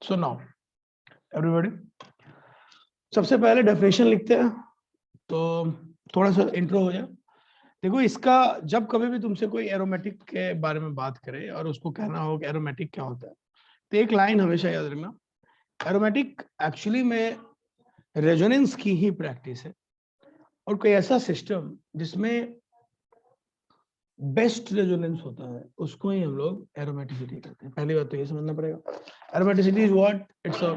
So now everybody, सबसे पहले definition लिखते हैं तो थोड़ा सा इंट्रो हो जाए। देखो, इसका जब कभी भी तुमसे कोई एरोमेटिक के बारे में बात करे और उसको कहना हो कि एरोमेटिक क्या होता है, तो एक लाइन हमेशा याद रखना, एरोमेटिक एक्चुअली में रेजोनेंस की ही प्रैक्टिस है और कोई ऐसा सिस्टम जिसमें बेस्ट रेजोनेंस होता है उसको ही हम लोग एरोमेटिसिटी कहते हैं। पहली बात तो ये समझना पड़ेगा, aromaticity is what, it's a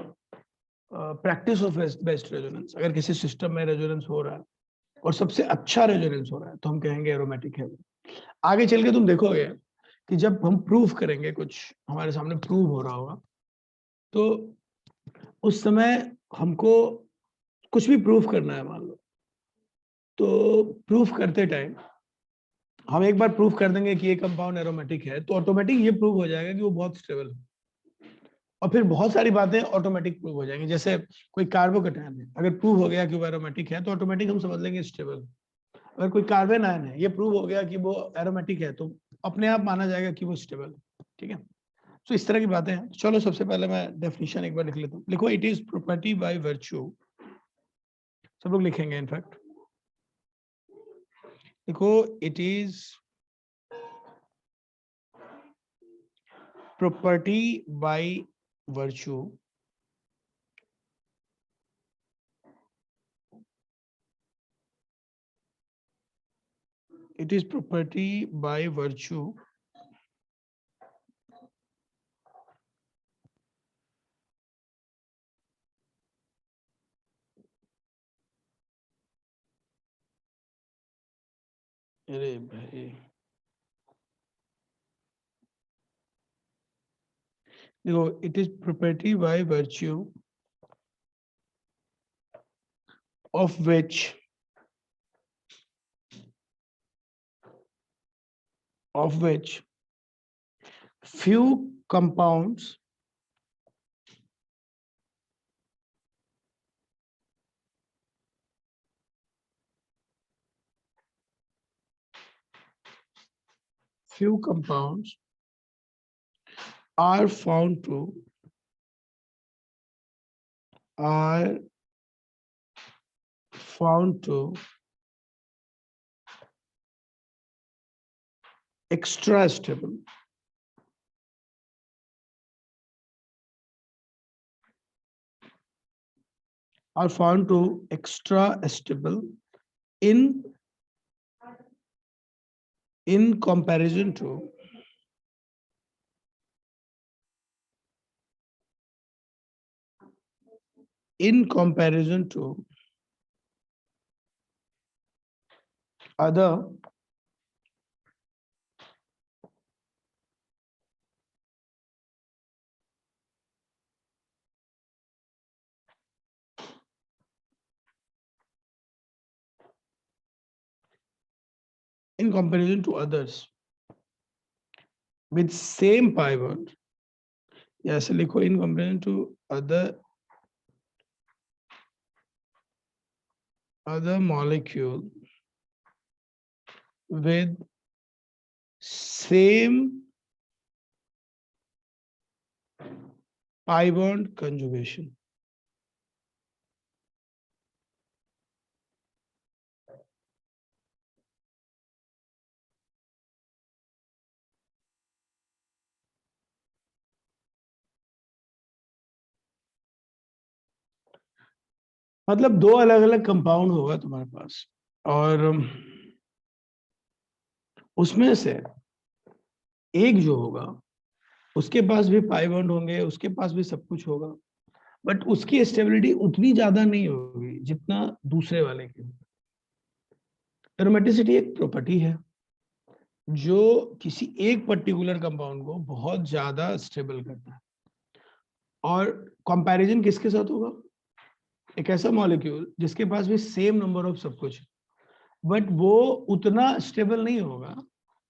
practice of best resonance. अगर किसी सिस्टम में रेजोनेंस हो रहा है और सबसे अच्छा रेजोनेंस हो रहा है तो हम कहेंगे एरोमेटिक है। आगे चल के तुम देखोगे कि जब हम प्रूफ करेंगे, कुछ हमारे सामने प्रूव हो रहा होगा, तो उस समय हमको कुछ भी प्रूफ करना है मान लो, तो प्रूफ करते टाइम हम एक बार प्रूफ कर देंगे कि ये कंपाउंड एरोमेटिक है, तो ऑटोमेटिक ये प्रूव हो जाएगा कि वो बहुत स्टेबल है और फिर बहुत सारी बातें ऑटोमेटिक प्रूव हो जाएंगी। जैसे कोई कार्बोकेटायन है, अगर प्रूव हो गया कि वो एरोमेटिक है तो ऑटोमेटिक हम समझ लेंगे स्टेबल। अगर कोई कार्बन आयन है, ये प्रूव हो गया कि वो एरोमेटिक है, तो अपने आप माना जाएगा कि वो स्टेबल है। ठीक है, तो इस तरह की बातें हैं। चलो सबसे पहले मैं डेफिनेशन एक बार लिख लेता हूँ। लिखो, it is property by virtue, सब लोग लिखेंगे इनफैक्ट। लिखो, it is property by virtue it is property by virtue अरे भाई, देखो, it is property by virtue of which few compounds are found to extra stable in comparison to other in comparison to others with same pi bond. Yes, लिखो, in comparison to other molecule with same pi bond conjugation. मतलब दो अलग अलग compound होगा तुम्हारे पास और उसमें से एक जो होगा उसके पास भी पाई बॉन्ड होंगे, उसके पास भी सब कुछ होगा, बट उसकी स्टेबिलिटी उतनी ज्यादा नहीं होगी जितना दूसरे वाले की। एरोमेटिसिटी एक प्रॉपर्टी है जो किसी एक पर्टिकुलर कंपाउंड को बहुत ज्यादा स्टेबल करता है। और कंपैरिजन किसके साथ होगा? एक ऐसा मॉलिक्यूल जिसके पास भी सेम नंबर ऑफ सब कुछ, बट वो उतना स्टेबल नहीं होगा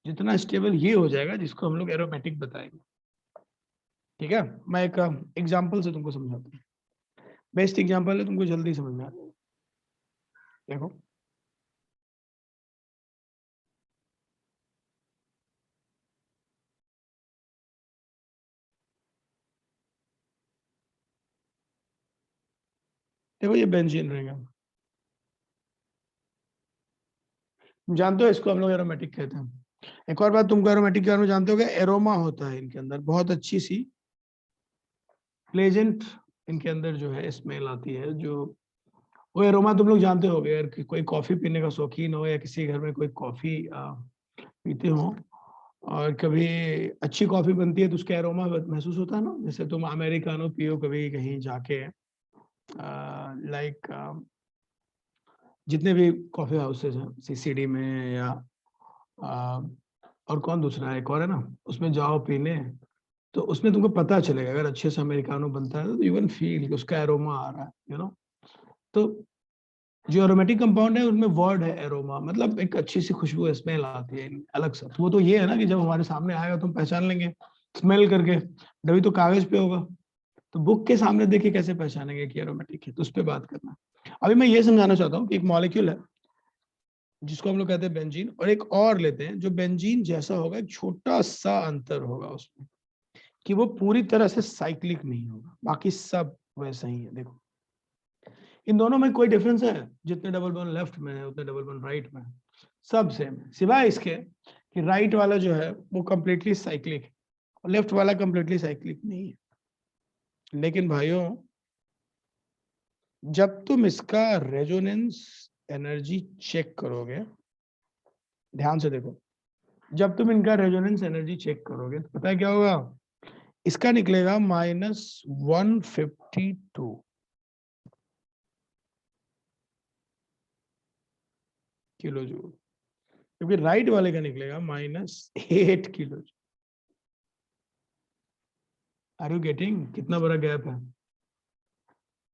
जितना स्टेबल ये हो जाएगा जिसको हम लोग एरोमेटिक बताएंगे। ठीक है, मैं एक एग्जांपल से तुमको समझाता हूँ। बेस्ट एग्जांपल है, तुमको जल्दी समझ में आ जाएगा। देखो, देखो ये बेंजीन रहेगा, जानते हो इसको हम लोग एरोमेटिक कहते हैं। एक और बात तुमको एरोमेटिक के बारे में जानते हो, एरोमा होता है इनके अंदर, बहुत अच्छी सी प्लेजेंट इनके अंदर जो है स्मेल आती है, जो वो एरोमा तुम लोग जानते होगे यार, कि कोई कॉफी पीने का शौकीन हो या किसी घर में कोई कॉफी पीते हो और कभी अच्छी कॉफी बनती है तो उसका एरोमा महसूस होता है ना। जैसे तुम अमेरिकानो पियो कभी कहीं जाके, लाइक जितने भी कॉफी हाउसेज हैं सीसीडी में या आ, और कौन दूसरा है, एक और है ना, उसमें जाओ पीने, तो उसमें तुमको पता चलेगा अगर अच्छे से अमेरिकानो बनता है तो यू कैन फील कि उसका एरोमा आ रहा है, यू नो। तो जो एरोमेटिक कंपाउंड है उनमें वर्ड है एरोमा, मतलब एक अच्छी सी खुशबू स्मेल आती है अलग सा। तो वो तो ये है ना कि जब हमारे सामने आएगा तो हम पहचान लेंगे स्मेल करके, तभी तो कागज पे होगा। तो बुक के सामने देखिए कैसे पहचानेंगे कि एरोमेटिक है, तो उस पर बात करना। अभी मैं ये समझाना चाहता हूँ कि एक मॉलिक्यूल है जिसको हम लोग कहते हैं बेंजीन, और एक और लेते हैं जो बेंजीन जैसा होगा, एक छोटा सा अंतर होगा उसमें कि वो पूरी तरह से साइक्लिक नहीं होगा, बाकी सब वैसा ही है। देखो इन दोनों में कोई डिफरेंस है? जितने डबल बॉन्ड लेफ्ट में है उतने डबल बॉन्ड राइट में है, सब सेम है, सिवाय इसके कि राइट वाला जो है वो कंप्लीटली साइक्लिक है और लेफ्ट वाला कंप्लीटली साइक्लिक नहीं है। लेकिन भाइयों जब तुम इसका रेजोनेंस एनर्जी चेक करोगे, ध्यान से देखो, जब तुम इनका रेजोनेंस एनर्जी चेक करोगे तो पता है क्या होगा? इसका निकलेगा -152 किलो जूल, क्योंकि राइट वाले का निकलेगा -8 kilo joule. Are you getting कितना बड़ा गैप है?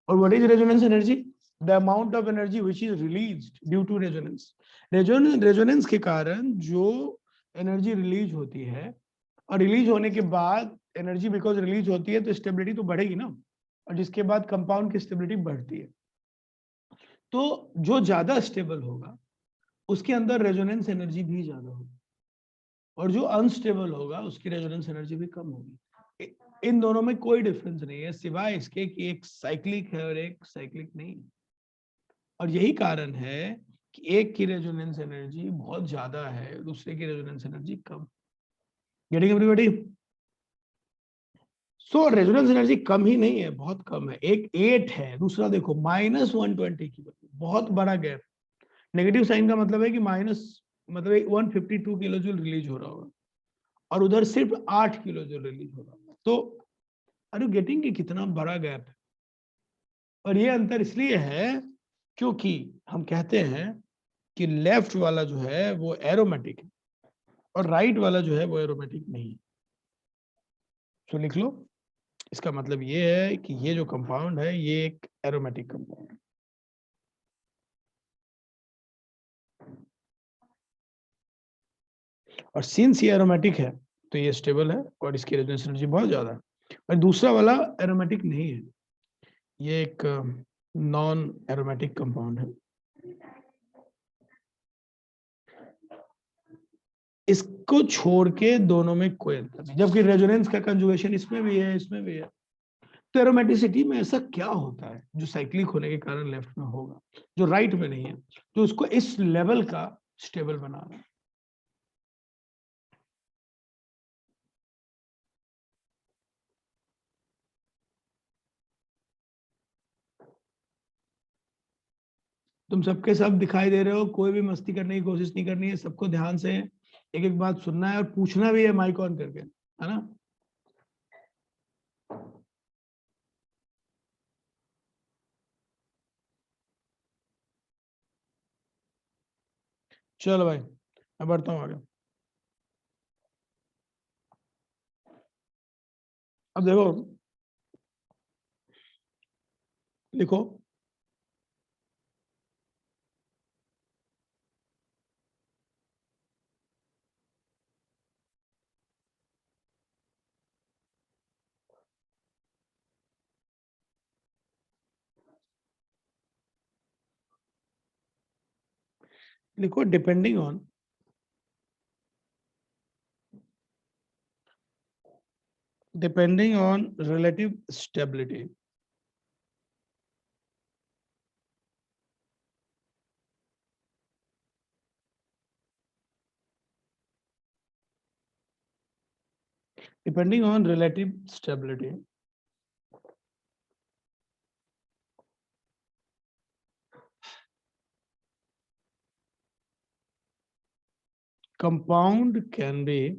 और what is resonance energy? The amount of energy which is released due to resonance. Resonance के कारण जो एनर्जी रिलीज होती है, और रिलीज होने के बाद एनर्जी बिकॉज रिलीज होती है तो स्टेबिलिटी तो बढ़ेगी ना, और जिसके बाद कंपाउंड की स्टेबिलिटी बढ़ती है। तो जो ज्यादा स्टेबल होगा उसके अंदर रेजोनेंस एनर्जी भी ज्यादा होगी, और जो अनस्टेबल होगा उसकी रेजोनेंस एनर्जी भी कम होगी। इन दोनों में कोई डिफरेंस नहीं है सिवाय इसके कि एक साइक्लिक है और एक साइक्लिक नहीं है। और यही कारण है कि एक की रेजोनेंस एनर्जी बहुत ज्यादा है, दूसरे की रेजोनेंस एनर्जी कम। Getting everybody? So resonance energy कम ही नहीं है, बहुत कम है। एक 8 है, दूसरा देखो -120 किलो, बहुत बड़ा गैप। नेगेटिव साइन का मतलब है कि माइनस, मतलब 152 किलो जूल रिलीज हो रहा होगा और उधर सिर्फ 8 किलो जूल रिलीज हो रहा होगा। तो आर यू गेटिंग कि कितना बड़ा गैप है? और ये अंतर इसलिए है क्योंकि हम कहते हैं कि लेफ्ट वाला जो है वो एरोमेटिक है और राइट वाला जो है वो एरोमेटिक नहीं है। तो लिख लो, इसका मतलब ये है कि ये जो कंपाउंड है ये एक एरोमेटिक कंपाउंड है। और सिंस ये एरोमेटिक है तो ये स्टेबल है और इसकी रेजोनेंस एनर्जी बहुत ज्यादा है। और दूसरा वाला एरोमेटिक नहीं है, ये एक नॉन एरोमेटिक कंपाउंड है। इसको छोड़ के दोनों में कोई अंतर नहीं, जबकि रेजोनेंस का कंजुगेशन इसमें भी है इसमें भी है। तो एरोमेटिसिटी में ऐसा क्या होता है जो साइक्लिक होने के कारण लेफ्ट में होगा, जो राइट में नहीं है, जो उसको इस लेवल का स्टेबल बना रहा है? तुम सबके सब दिखाई दे रहे हो, कोई भी मस्ती करने की कोशिश नहीं करनी है, सबको ध्यान से एक एक बात सुनना है और पूछना भी है माइक ऑन करके, है ना? चलो भाई मैं बढ़ता हूँ आगे। अब देखो, लिखो लिखो depending on relative stability, depending on relative stability. Compound can be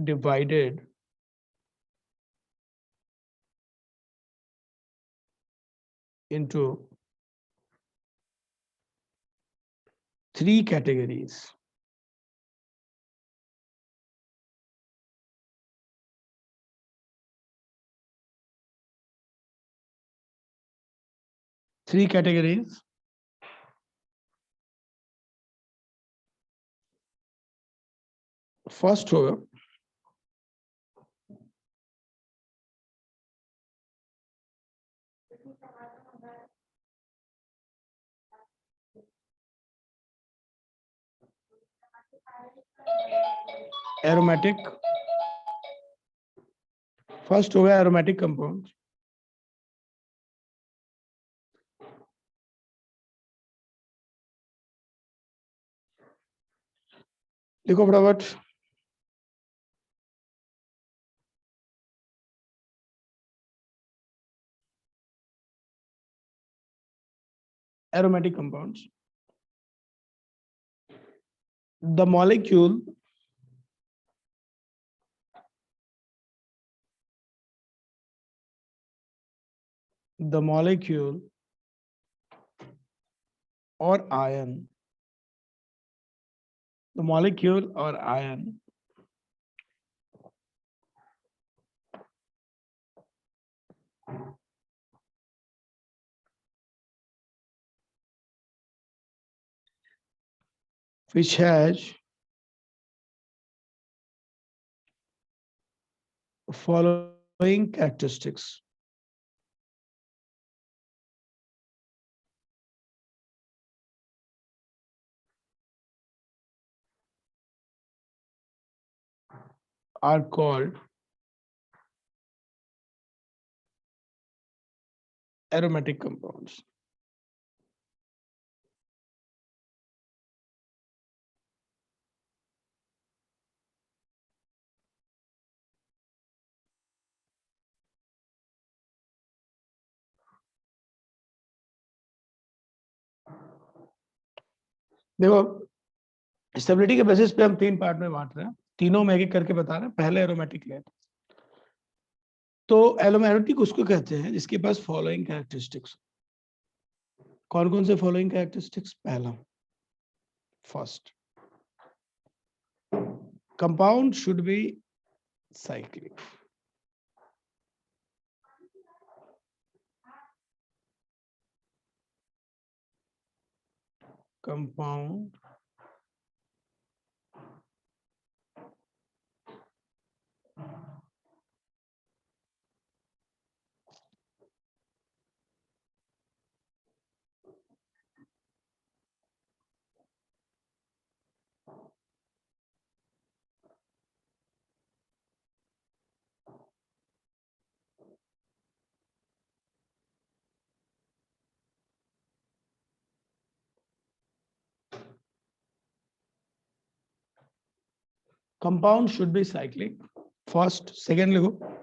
divided into three categories. Three categories. First होगा एरोमेटिक. फर्स्ट होगा एरोमेटिक कंपाउंड. देखो फटाफट. Aromatic compounds. The molecule or ion. The molecule or ion which has following characteristics. Are called aromatic compounds. देखो stability के basis पे हम तीन part में बांट रहे हैं. तीनों में एक करके बता रहे हैं. पहले एरोमेटिक ले. तो एरोमेटिक उसको कहते हैं जिसके पास फॉलोइंग कैरेक्टरिस्टिक्स. कौन कौन से फॉलोइंग कैरेक्टरिस्टिक्स? पहला, first, compound should be cyclic. Compound compound should be cyclic. First, second लिखो.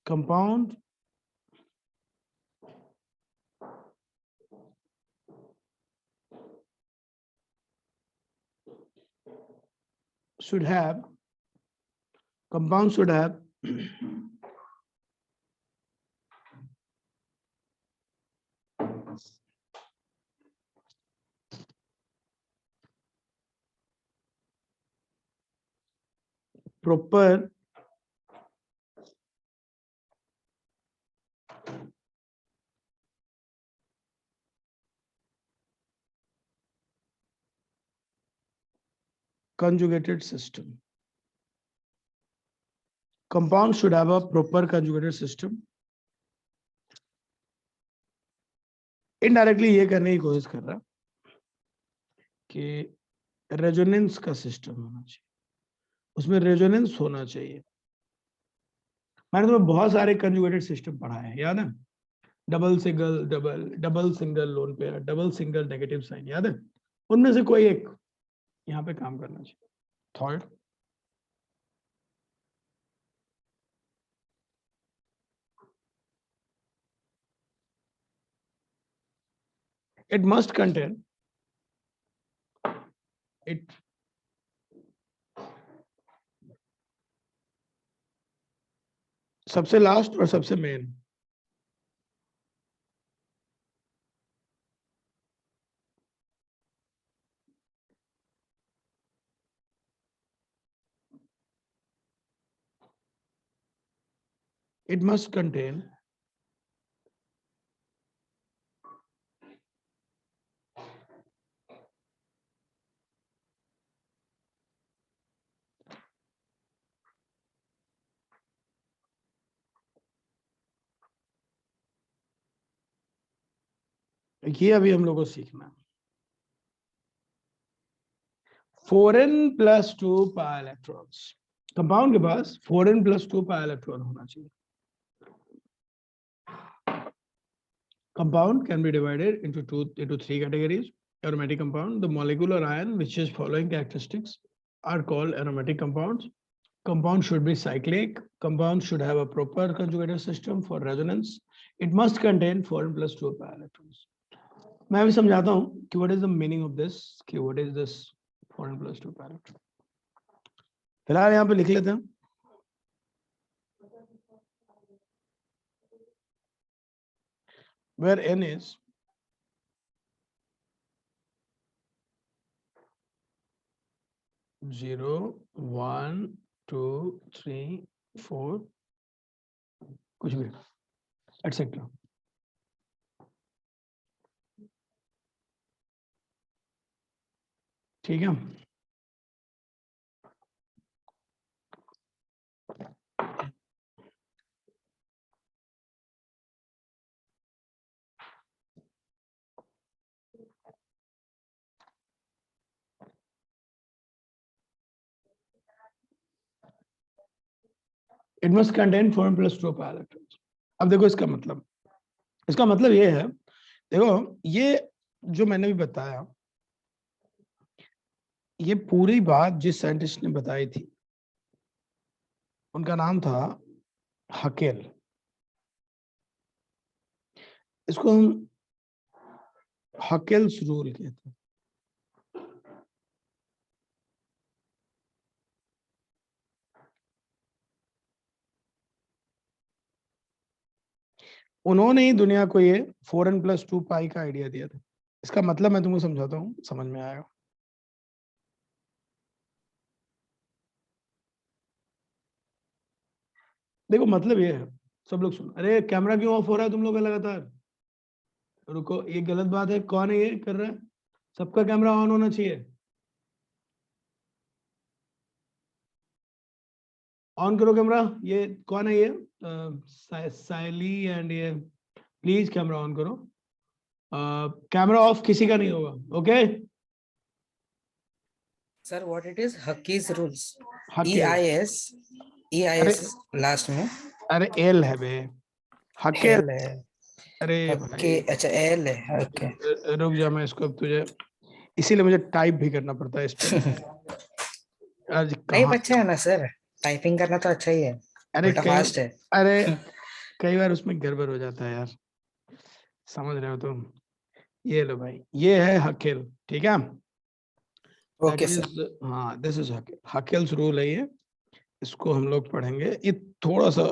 Compound should have proper conjugated system. Compound should have a proper conjugated system. Indirectly ये करने की कोशिश कर रहा कि रेजोनेंस का सिस्टम होना चाहिए, उसमें रेजोनेंस होना चाहिए। मैंने तुम्हें बहुत सारे कंजुगेटेड सिस्टम पढ़ा है, याद है? Double single double, double single lone pair, double single negative sign, याद है? उनमें से कोई एक यहाँ पे काम करना चाहिए। Third, it must contain it सबसे लास्ट और सबसे मेन, it must contain ये अभी हम लोग को सीखना है। 4n+2 पाई इलेक्ट्रॉन्स, कंपाउंड के पास 4n+2 पाई इलेक्ट्रॉन होना चाहिए। Compound can be divided into three categories. Aromatic compound, the molecular ion which is following characteristics are called aromatic compounds. Compound should be cyclic. Compound should have a proper conjugated system for resonance. It must contain 4n+2 pi electrons. मैं अभी समझाता हूँ कि what is the meaning of this, कि what is this 4n+2 pi electron. फिलहाल यहाँ पे लिख लेते हैं। Where n is 0, 1, 2, 3, 4, कुछ भी एटसेट्रा। ठीक है, it must contain 4n+2 pi electrons। अब देखो इसका मतलब ये है, देखो ये जो मैंने भी बताया, ये पूरी बात जिस साइंटिस्ट ने बताई थी उनका नाम था हकेल। इसको हम हकेल्स रूल कहते हैं। उन्होंने ही दुनिया को ये 4n+2 पाई का आइडिया दिया था। इसका मतलब मैं तुमको समझाता हूँ, समझ में आएगा। देखो मतलब ये है, सब लोग सुनो। अरे कैमरा क्यों ऑफ हो रहा है तुम लोग का लगातार? रुको, ये गलत बात है। कौन है ये कर रहा है? सबका कैमरा ऑन होना चाहिए। ऑन करो कैमरा। ये कौन है? ये साइली एंड ये, प्लीज कैमरा ऑन करो। कैमरा ऑफ किसी का नहीं होगा, okay? Sir what it is Huckel's rules? Huckel. EIS last में। अरे एल है बे, हकेल। एल है। अरे ओके भाई अच्छा एल है, ओके। रुक जा, मैं इसको अब तुझे, इसीलिए मुझे टाइप भी करना पड़ता है इस पे। आज टाइप कहाँ, अच्छा है ना सर, टाइपिंग करना तो अच्छा ही है, अरे उल्टा कई, फास्ट है। अरे कई बार उसमें गड़बड़ हो जाता है यार, समझ रहे हो तुम? ये लो भाई, ये है हकेल, ठीक है? That okay sir. इज, हाँ दिस इज हकेल, हकेल्स रूल है ये। इसको हम लोग पढ़ेंगे, ये थोड़ा सा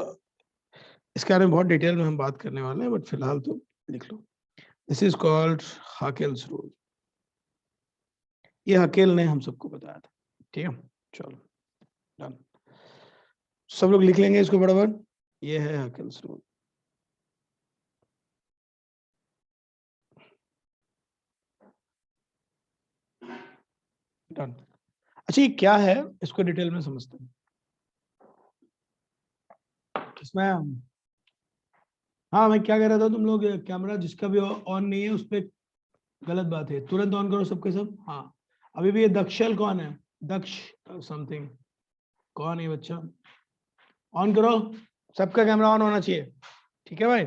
इसके बारे में बहुत डिटेल में हम बात करने वाले हैं, बट फिलहाल तो लिख लो। This is called Huckel's rule. ये हकेल ने हम सबको बताया था, ठीक है? चलो डन, सब लोग लिख लेंगे इसको बराबर। ये है हकेल्स रूल। डन। अच्छा ये क्या है, इसको डिटेल में समझते हैं। इसमें हाँ मैं क्या कह रहा था, तुम लोग कैमरा जिसका भी ऑन नहीं है उस पर गलत बात है, तुरंत ऑन करो सबके सब। हाँ अभी भी ये दक्षल कौन है, दक्ष समथिंग, कौन है बच्चा, ऑन करो, सबका कैमरा ऑन होना चाहिए, ठीक है भाई।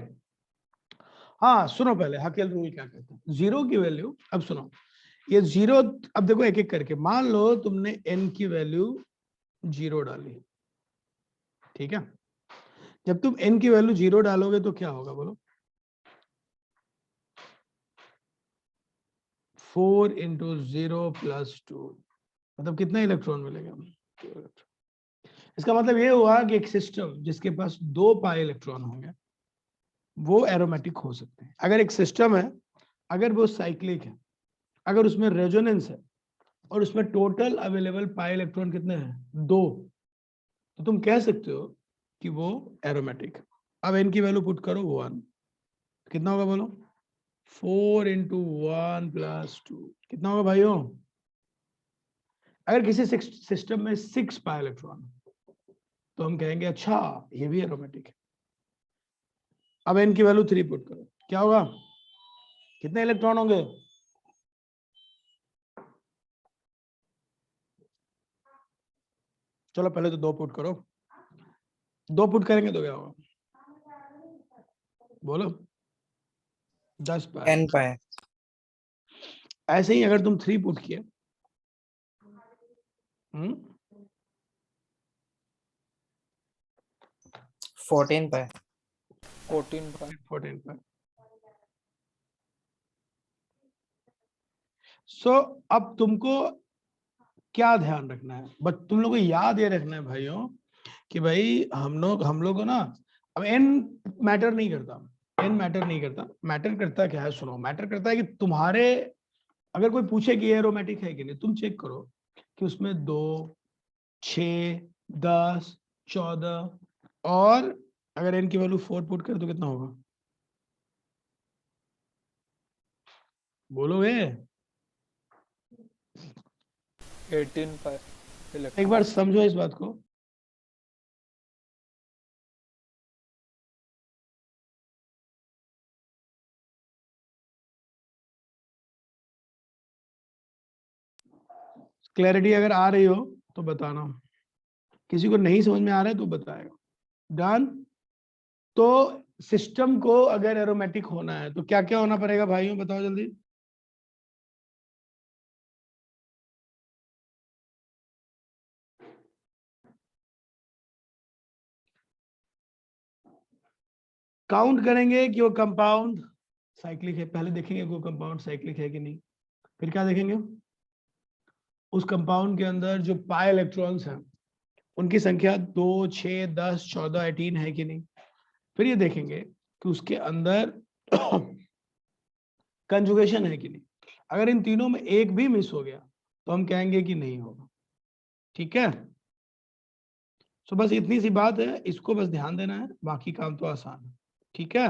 हाँ सुनो पहले हकेल रूल क्या कहते हैं, जीरो की वैल्यू, अब सुनो ये जीरो, अब देखो एक एक करके, मान लो तुमने n की वैल्यू जीरो डाली, ठीक है, जब तुम n की वैल्यू जीरो डालोगे तो क्या होगा बोलो, 4 इंटू 0 प्लस 2, मतलब कितना इलेक्ट्रॉन मिलेगा, 2 इलेक्ट्रॉन। इसका मतलब ये हुआ कि एक सिस्टम जिसके पास 2 पाई इलेक्ट्रॉन होंगे वो एरोमेटिक हो सकते हैं। अगर एक सिस्टम है, अगर वो साइक्लिक है, अगर उसमें रेजोनेंस है और उसमें टोटल अवेलेबल पाई इलेक्ट्रॉन कितने हैं, 2, तो तुम कह सकते हो कि वो एरोमेटिक है। अब इनकी वैल्यू पुट करो 1, कितना होगा बोलो, 4 इंटू 1 प्लस 2, कितना होगा भाइयों। अगर किसी सिस्टम में 6 पाई इलेक्ट्रॉन तो हम कहेंगे अच्छा ये भी एरोमेटिक है। अब इनकी वैल्यू 3 पुट करो, क्या होगा, कितने इलेक्ट्रॉन होंगे, चलो पहले तो 2 पुट करो, 2 पुट करेंगे तो क्या होगा बोलो, 10 पाई। 10 पाई। ऐसे ही अगर तुम 3 पुट किए, 14 पाई। 14 पाई। 14 पाई। सो अब तुमको क्या ध्यान रखना है, बट तुम लोग को याद ये रखना है भाइयों कि भाई हम लोग को ना, अब एन मैटर नहीं करता, एन मैटर नहीं करता, मैटर करता क्या है, सुनो, मैटर करता है कि तुम्हारे, अगर कोई पूछे कि एरोमेटिक है कि नहीं, तुम चेक करो कि उसमें 2, 6, 10, 14, और अगर एन की वैल्यू 4 पुट करे तो कितना होगा बोलोगे, 18 पाई एक इलेक्ट्रॉन। बार समझो इस बात को। क्लैरिटी अगर आ रही हो तो बताना, किसी को नहीं समझ में आ रहा है तो बताएगा। डन। तो सिस्टम को अगर एरोमेटिक होना है तो क्या क्या होना पड़ेगा भाइयों, बताओ जल्दी। काउंट करेंगे कि वो कंपाउंड साइक्लिक है, पहले देखेंगे वो कंपाउंड साइक्लिक है कि नहीं, फिर क्या देखेंगे, उस कंपाउंड के अंदर जो पाई इलेक्ट्रॉन्स हैं उनकी संख्या 2, 6, 10, 14, 18 है कि नहीं, फिर ये देखेंगे कि उसके अंदर कंजुगेशन है कि नहीं। अगर इन तीनों में एक भी मिस हो गया तो हम कहेंगे कि नहीं होगा, ठीक है। तो बस इतनी सी बात है, इसको बस ध्यान देना है, बाकी काम तो आसान है, ठीक है।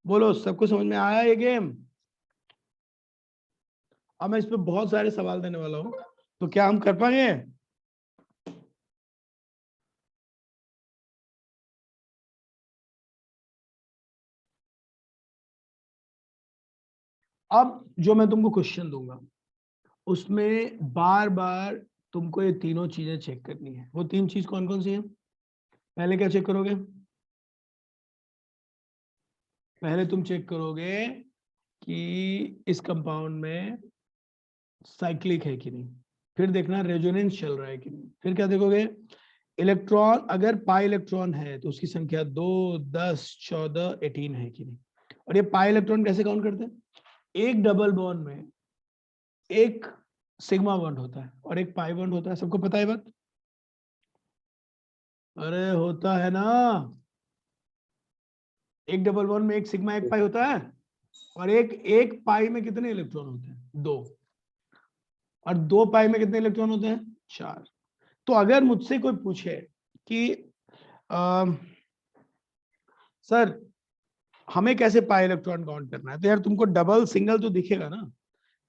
बोलो सबको समझ में आया ये गेम। अब मैं इस पे बहुत सारे सवाल देने वाला हूं, तो क्या हम कर पाएंगे, अब जो मैं तुमको क्वेश्चन दूंगा उसमें बार बार तुमको ये तीनों चीजें चेक करनी है। वो 3 चीज कौन कौन सी है, पहले क्या चेक करोगे, पहले तुम चेक करोगे कि इस कंपाउंड में साइक्लिक है कि नहीं, फिर देखना रेजोनेंस चल रहा है कि नहीं, फिर क्या देखोगे, इलेक्ट्रॉन, अगर पाई इलेक्ट्रॉन है तो उसकी संख्या 2, 10, 14, 18 है कि नहीं। और ये पाई इलेक्ट्रॉन कैसे काउंट करते हैं, एक डबल बॉन्ड में एक सिग्मा बॉन्ड होता है और एक पाई बॉन्ड होता है, सबको पता है बात, अरे होता है ना, एक डबल बॉन्ड में एक सिग्मा एक पाई होता है, और एक पाई में कितने इलेक्ट्रॉन होते हैं, 2, और 2 पाई में कितने इलेक्ट्रॉन होते हैं, 4। तो अगर मुझसे कोई पूछे कि सर हमें कैसे पाई इलेक्ट्रॉन काउंट करना है, तो यार तुमको डबल सिंगल तो दिखेगा ना,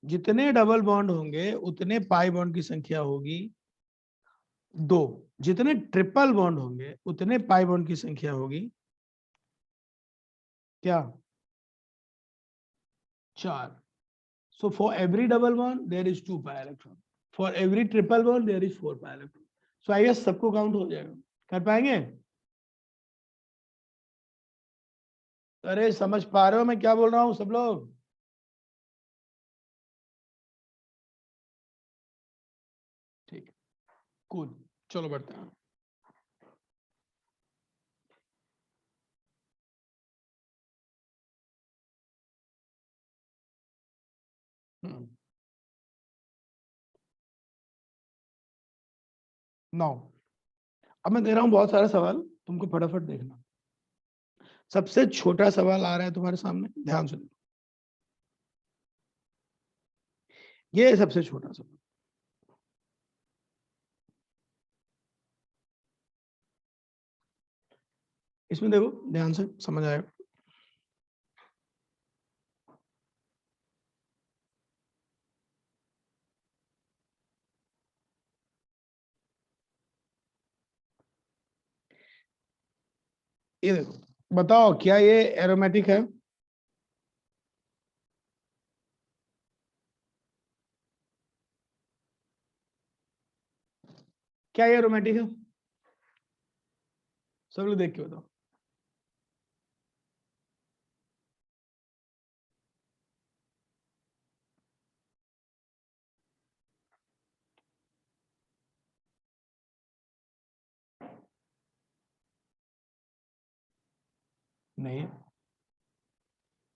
जितने डबल बॉन्ड होंगे उतने पाई बॉन्ड की संख्या होगी 2, जितने ट्रिपल बॉन्ड होंगे उतने पाई बॉन्ड की संख्या होगी क्या 4. So for every double bond there is 2 pi electron. For every triple bond there is 4 pi electron. So I guess सबको काउंट हो जाएगा. कर पाएंगे? अरे समझ पा रहे हो मैं क्या बोल रहा हूँ सब लोग? ठीक है, कूल. चलो बढ़ते हैं. नौ. अब मैं दे रहा हूं बहुत सारा सवाल, तुमको फटाफट देखना. सबसे छोटा सवाल आ रहा है तुम्हारे सामने, ध्यान से. ये है सबसे छोटा सवाल. इसमें देखो ध्यान से, समझ आएगा. ये देखो, बताओ क्या ये एरोमेटिक है? क्या ये एरोमेटिक है? सब लोग देख के बताओ. नहीं है.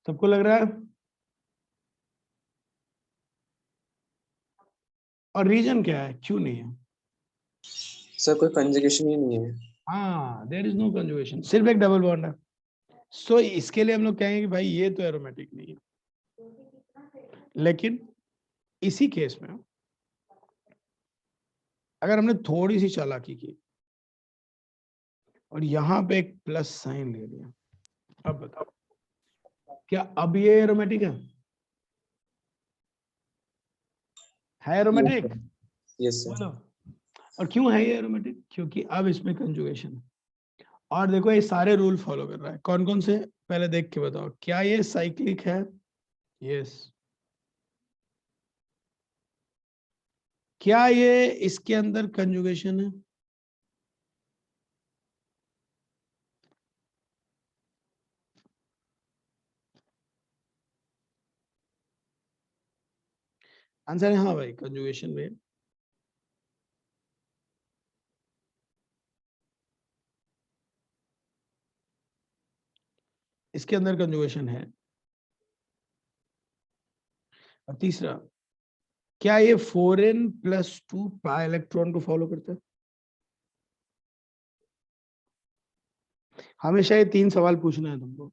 सबको लग रहा है? और रीजन क्या है, क्यों नहीं है? सर कोई कंजुगेशन ही नहीं है. हाँ, देयर इज नो कंजुगेशन, सिर्फ एक डबल बॉन्ड है. सो इसके लिए हम लोग कहेंगे कि भाई ये तो एरोमेटिक नहीं है. लेकिन इसी केस में अगर हमने थोड़ी सी चालाकी की और यहां पे एक प्लस साइन ले लिया, अब बताओ क्या अब ये एरोमेटिक है एरोमेटिक? Yes sir. बोलो. और क्यों है ये एरोमेटिक? क्योंकि अब इसमें कंजुगेशन है. और देखो ये सारे रूल फॉलो कर रहा है. कौन कौन से पहले देख के बताओ. क्या ये साइक्लिक है? यस. क्या ये इसके अंदर कंजुगेशन है? आंसर है हाँ भाई, कंजुगेशन में. इसके अंदर कंजुगेशन है. और तीसरा, क्या ये 4n+2 पाई इलेक्ट्रॉन को फॉलो करता है? हमेशा ये 3 सवाल पूछना है तुमको.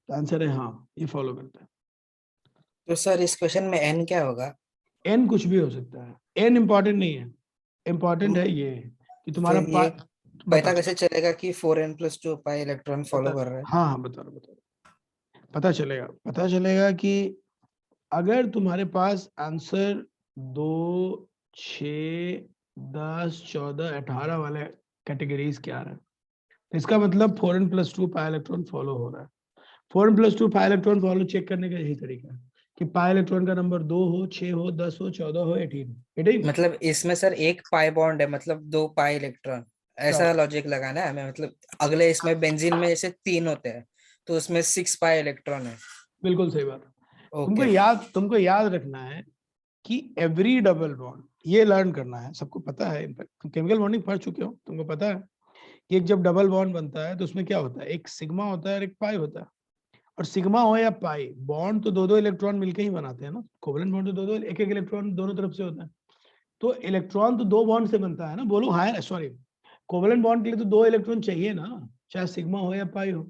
तो आंसर है हाँ, ये फॉलो करता है. तो सर इस क्वेश्चन में n क्या होगा? n कुछ भी हो सकता है. n इंपॉर्टेंट नहीं है. इंपॉर्टेंट है ये कि तुम्हारा तो ये पता बता कैसे चलेगा कि 4n+2 पाई इलेक्ट्रॉन फॉलो कर रहा है? हाँ हाँ बता रहा. पता चलेगा कि अगर तुम्हारे पास आंसर 2, 6, 10, 14, 18 वाले कैटेगरीज के आ रहा है, तो इसका मतलब 4n+2 पाई इलेक्ट्रॉन फॉलो हो रहा है. 4n+2 pi electron follow check करने का यही तरीका है कि पाई इलेक्ट्रॉन का नंबर 2 हो, 6 हो, 10 हो, 14 हो, 18. मतलब इसमें सर एक पाई बॉन्ड है, मतलब 2 पाई इलेक्ट्रॉन, ऐसा लॉजिक लगाना है हमें. मतलब अगले इसमें बेंजीन में जैसे 3 होते हैं तो उसमें 6 पाई इलेक्ट्रॉन है. बिल्कुल सही बात. ओके. तुमको याद रखना है कि एवरी डबल बॉन्ड, ये लर्न करना है. सबको पता है, इनफैक्ट तुम केमिकल बॉन्डिंग पढ़ चुके हो, तुमको पता है कि एक जब डबल बॉन्ड बनता है तो उसमें क्या होता है, एक सिग्मा होता है और एक पाई होता है. और सिग्मा हो या पाई, बॉन्ड तो दो इलेक्ट्रॉन मिलकर ही बनाते हैं ना. कोवलेंट बॉन्ड तो दो एक इलेक्ट्रॉन दोनों तरफ से होता है. तो इलेक्ट्रॉन तो 2 बॉन्ड से बनता है ना. बोलो हाँ, सॉरी, कोवलेंट बॉन्ड के लिए तो 2 इलेक्ट्रॉन चाहिए ना, चाहे सिग्मा हो या पाई हो.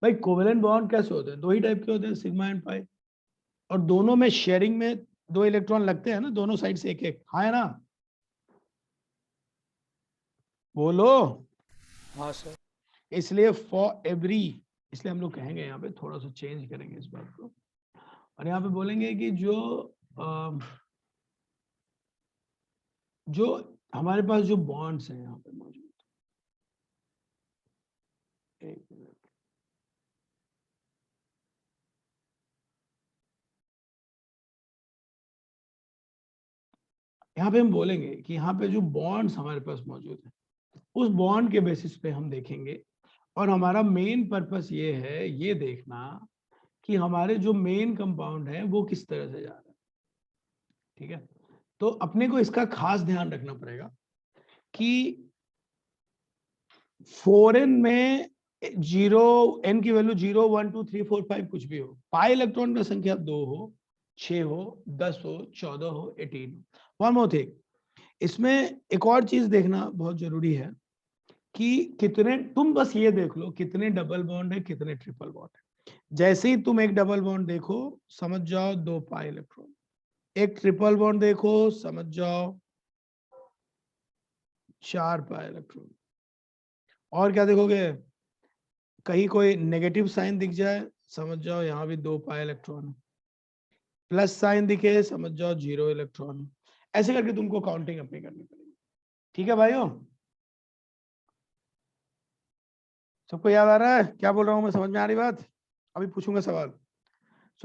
भाई कोवलेंट बॉन्ड कैसे होते हैं? 2 ही टाइप के होते हैं, सिग्मा एंड पाई. और दोनों में शेयरिंग में 2 इलेक्ट्रॉन लगते हैं ना, दोनों साइड से एक एक. हाँ है ना? बोलो. हाँ सर. इसलिए फॉर एवरी, इसलिए हम लोग कहेंगे यहाँ पे थोड़ा सा चेंज करेंगे इस बात को. और यहाँ पे बोलेंगे कि जो हमारे पास जो बॉन्ड्स हैं यहाँ पे मौजूद, यहाँ पे हम बोलेंगे कि यहाँ पे जो बॉन्ड्स हमारे पास मौजूद है उस बॉन्ड के बेसिस पे हम देखेंगे, और हमारा मेन पर्पस ये है ये देखना कि हमारे जो मेन कंपाउंड है वो किस तरह से जा रहा है। ठीक है, तो अपने को इसका खास ध्यान रखना पड़ेगा कि फॉरेन में 0 n की वैल्यू 0 1 2 3 4 5 कुछ भी हो, पाई इलेक्ट्रॉन का संख्या 2 हो, 6 हो, 10 हो, 14 हो, 18 हो। वन मोर थिंग, इसमें एक और चीज देखना बहुत जरूरी है कि कितने, तुम बस ये देख लो कितने डबल बॉन्ड है कितने ट्रिपल बॉन्ड है। जैसे ही तुम एक डबल बॉन्ड देखो समझ जाओ 2 पाई इलेक्ट्रॉन, एक ट्रिपल बॉन्ड देखो समझ जाओ 4 पाई इलेक्ट्रॉन, और क्या देखोगे, कहीं कोई नेगेटिव साइन दिख जाए समझ जाओ यहाँ भी 2 पाई इलेक्ट्रॉन है, प्लस साइन दिखे समझ जाओ 0 इलेक्ट्रॉन है। ऐसे करके तुमको काउंटिंग अपनी करनी पड़ेगी। ठीक है भाइयों, सबको याद आ रहा है क्या बोल रहा हूं मैं, समझ में आ रही बात? अभी पूछूंगा सवाल।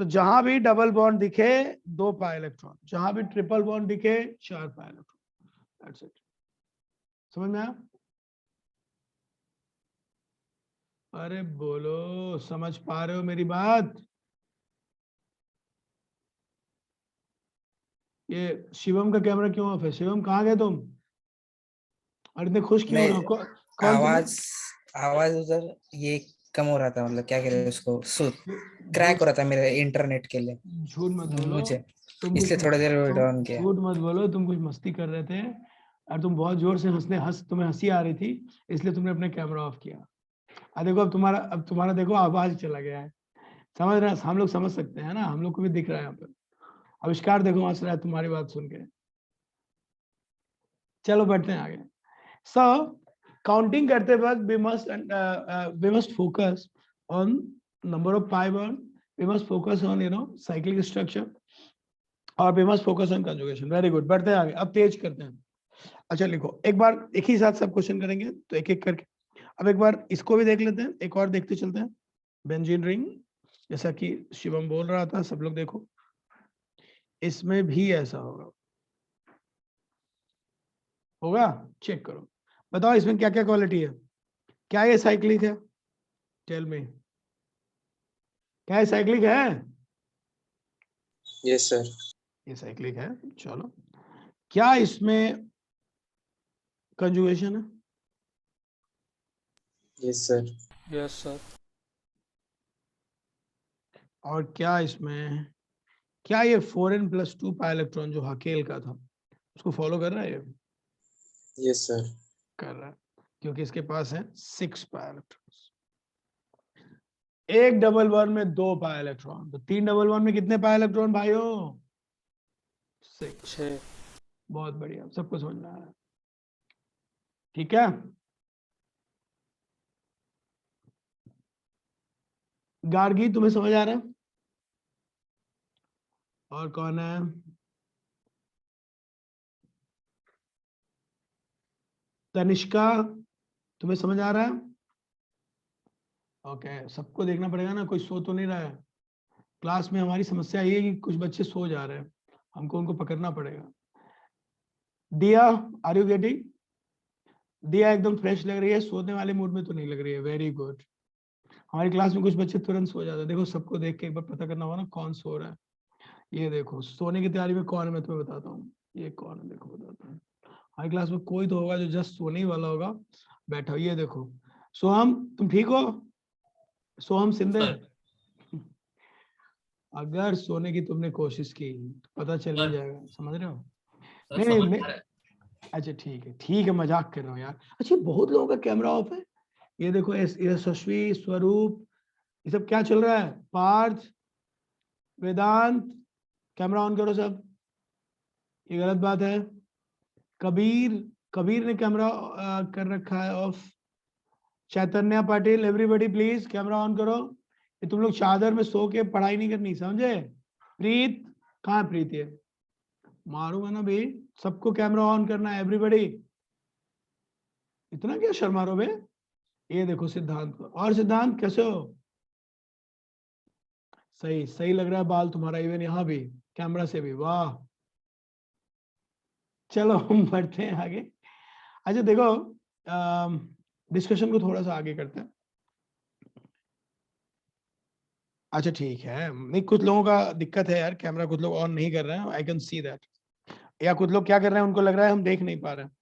सो जहां भी डबल बॉन्ड दिखे 2 पाई इलेक्ट्रॉन, जहां भी ट्रिपल बॉन्ड दिखे 4 पाई इलेक्ट्रॉन, दैट्स इट। समझ में आया? अरे बोलो, समझ पा रहे हो मेरी बात? ये शिवम का कैमरा क्यों ऑफ है? शिवम कहाँ गए तुम? और इतने खुश क्यों हो रहे हो? कौन तुम्हें आवाज आवाज उधर ये कम हो रहा था, मतलब क्या कहते हैं उसको, क्रैक हो रहा था मेरे इंटरनेट के लिए झूठ मत बोलो, मुझे, तुम इसलिए थोड़ी देर डाउन किया। झूठ मत बोलो, तुम कुछ मस्ती कर रहे थे और तुम बहुत जोर से तुम्हें हंसी आ रही थी, इसलिए तुमने अपना कैमरा ऑफ किया। देखो अब तुम्हारा देखो आवाज चला गया है। समझ रहे हैं? हम लोग समझ सकते हैं ना, हम लोग को भी दिख रहा है यहाँ पे। आविष्कार देखो हंस रहा है तुम्हारी बात सुन के। चलो बढ़ते हैं आगे। सो काउंटिंग करते वक्त we must focus on number of pi bond, we must focus on cyclic structure, और we must focus on conjugation। Very good, बढ़ते हैं आगे, अब तेज करते हैं। अच्छा लिखो, एक बार एक ही साथ सब क्वेश्चन करेंगे तो एक एक करके। अब एक बार इसको भी देख लेते हैं, एक और देखते चलते हैं। बेंजीन रिंग, जैसा कि शिवम बोल रहा था, सब लोग देखो इसमें भी ऐसा होगा, चेक करो, बताओ इसमें क्या क्या क्वालिटी है। क्या ये साइक्लिक है? टेल मी, क्या ये साइक्लिक है? Yes sir. ये साइक्लिक है। चलो, क्या इसमें कंजुगेशन है? Yes sir. Yes sir. और क्या इसमें, क्या ये 4n+2 पाई इलेक्ट्रॉन जो हकेल का था उसको फॉलो कर रहा है? ये यस सर। कर रहा है, क्योंकि इसके पास है 6 पाई इलेक्ट्रॉन। एक डबल बॉन्ड में 2 पाई इलेक्ट्रॉन, तो 3 डबल बॉन्ड में कितने पाई इलेक्ट्रॉन भाइयों? 6। 6। बहुत बढ़िया, सबको समझ में आ रहा है। ठीक है, गार्गी तुम्हें समझ आ रहा है? और कौन है? तनिष्का, तुम्हें समझ आ रहा है? ओके, सबको देखना पड़ेगा ना, कोई सो तो नहीं रहा है। क्लास में हमारी समस्या ये है कि कुछ बच्चे सो जा रहे हैं, हमको उनको पकड़ना पड़ेगा। दिया, आर यू गेटिंग? दिया एकदम फ्रेश लग रही है, सोने वाले मूड में तो नहीं लग रही है। Very good. हमारी क्लास में कुछ बच्चे तुरंत सो जाते हैं। देखो सबको देख के एक बार पता करना होगा ना कौन सो रहा है। ये देखो सोने की तैयारी में कौन है, मैं तुम्हें बताता हूँ। ये कौन है देखो, बताता हूँ। हमारी क्लास में कोई तो होगा जो जस्ट सोने ही वाला होगा, बैठा हो। ये देखो, सोहम तुम ठीक हो? सोहम सिंधे, अगर सोने की तुमने कोशिश की तो पता चल ही जाएगा, समझ रहे हो? नहीं नहीं, अच्छा ठीक है, मजाक कर रहा हूँ यार। अच्छा, बहुत लोगों का कैमरा ऑफ है। ये देखो, यशस्वी, स्वरूप, ये सब क्या चल रहा है? पार्थ, वेदांत, कैमरा ऑन करो सब, ये गलत बात है। कबीर, कबीर ने कैमरा कर रखा है of. Chaitanya Patil, everybody please camera on करो। ये तुम लोग चादर में सो के पढ़ाई नहीं करनी, समझे? प्रीत, कहाँ है प्रीत? ये मारूंगा ना भाई, सबको कैमरा ऑन करना है, एवरीबॉडी। इतना क्या शर्मा रहे हो बे? ये देखो सिद्धांत, और सिद्धांत कैसे हो? सही सही लग रहा है बाल तुम्हारा, इवन यहाँ भी कैमरा से भी, वाह। चलो हम बढ़ते हैं आगे। अच्छा देखो, डिस्कशन को थोड़ा सा आगे करते हैं। अच्छा ठीक है, नहीं कुछ लोगों का दिक्कत है यार, कैमरा कुछ लोग ऑन नहीं कर रहे हैं, आई कैन सी दैट। या कुछ लोग क्या कर रहे हैं, उनको लग रहा है हम देख नहीं पा रहे हैं।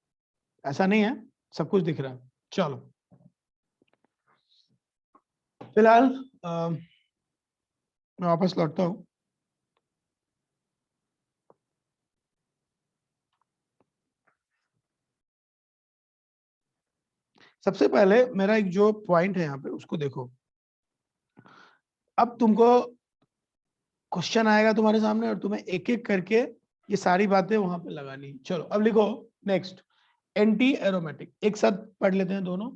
ऐसा नहीं है, सब कुछ दिख रहा है। चलो फिलहाल मैं वापस लौटता हूँ। सबसे पहले मेरा एक जो पॉइंट है यहाँ पे उसको देखो। अब तुमको क्वेश्चन आएगा तुम्हारे सामने और तुम्हें एक एक करके ये सारी बातें वहां पे लगानी। चलो अब लिखो नेक्स्ट, एंटी एरोमेटिक। एक साथ पढ़ लेते हैं दोनों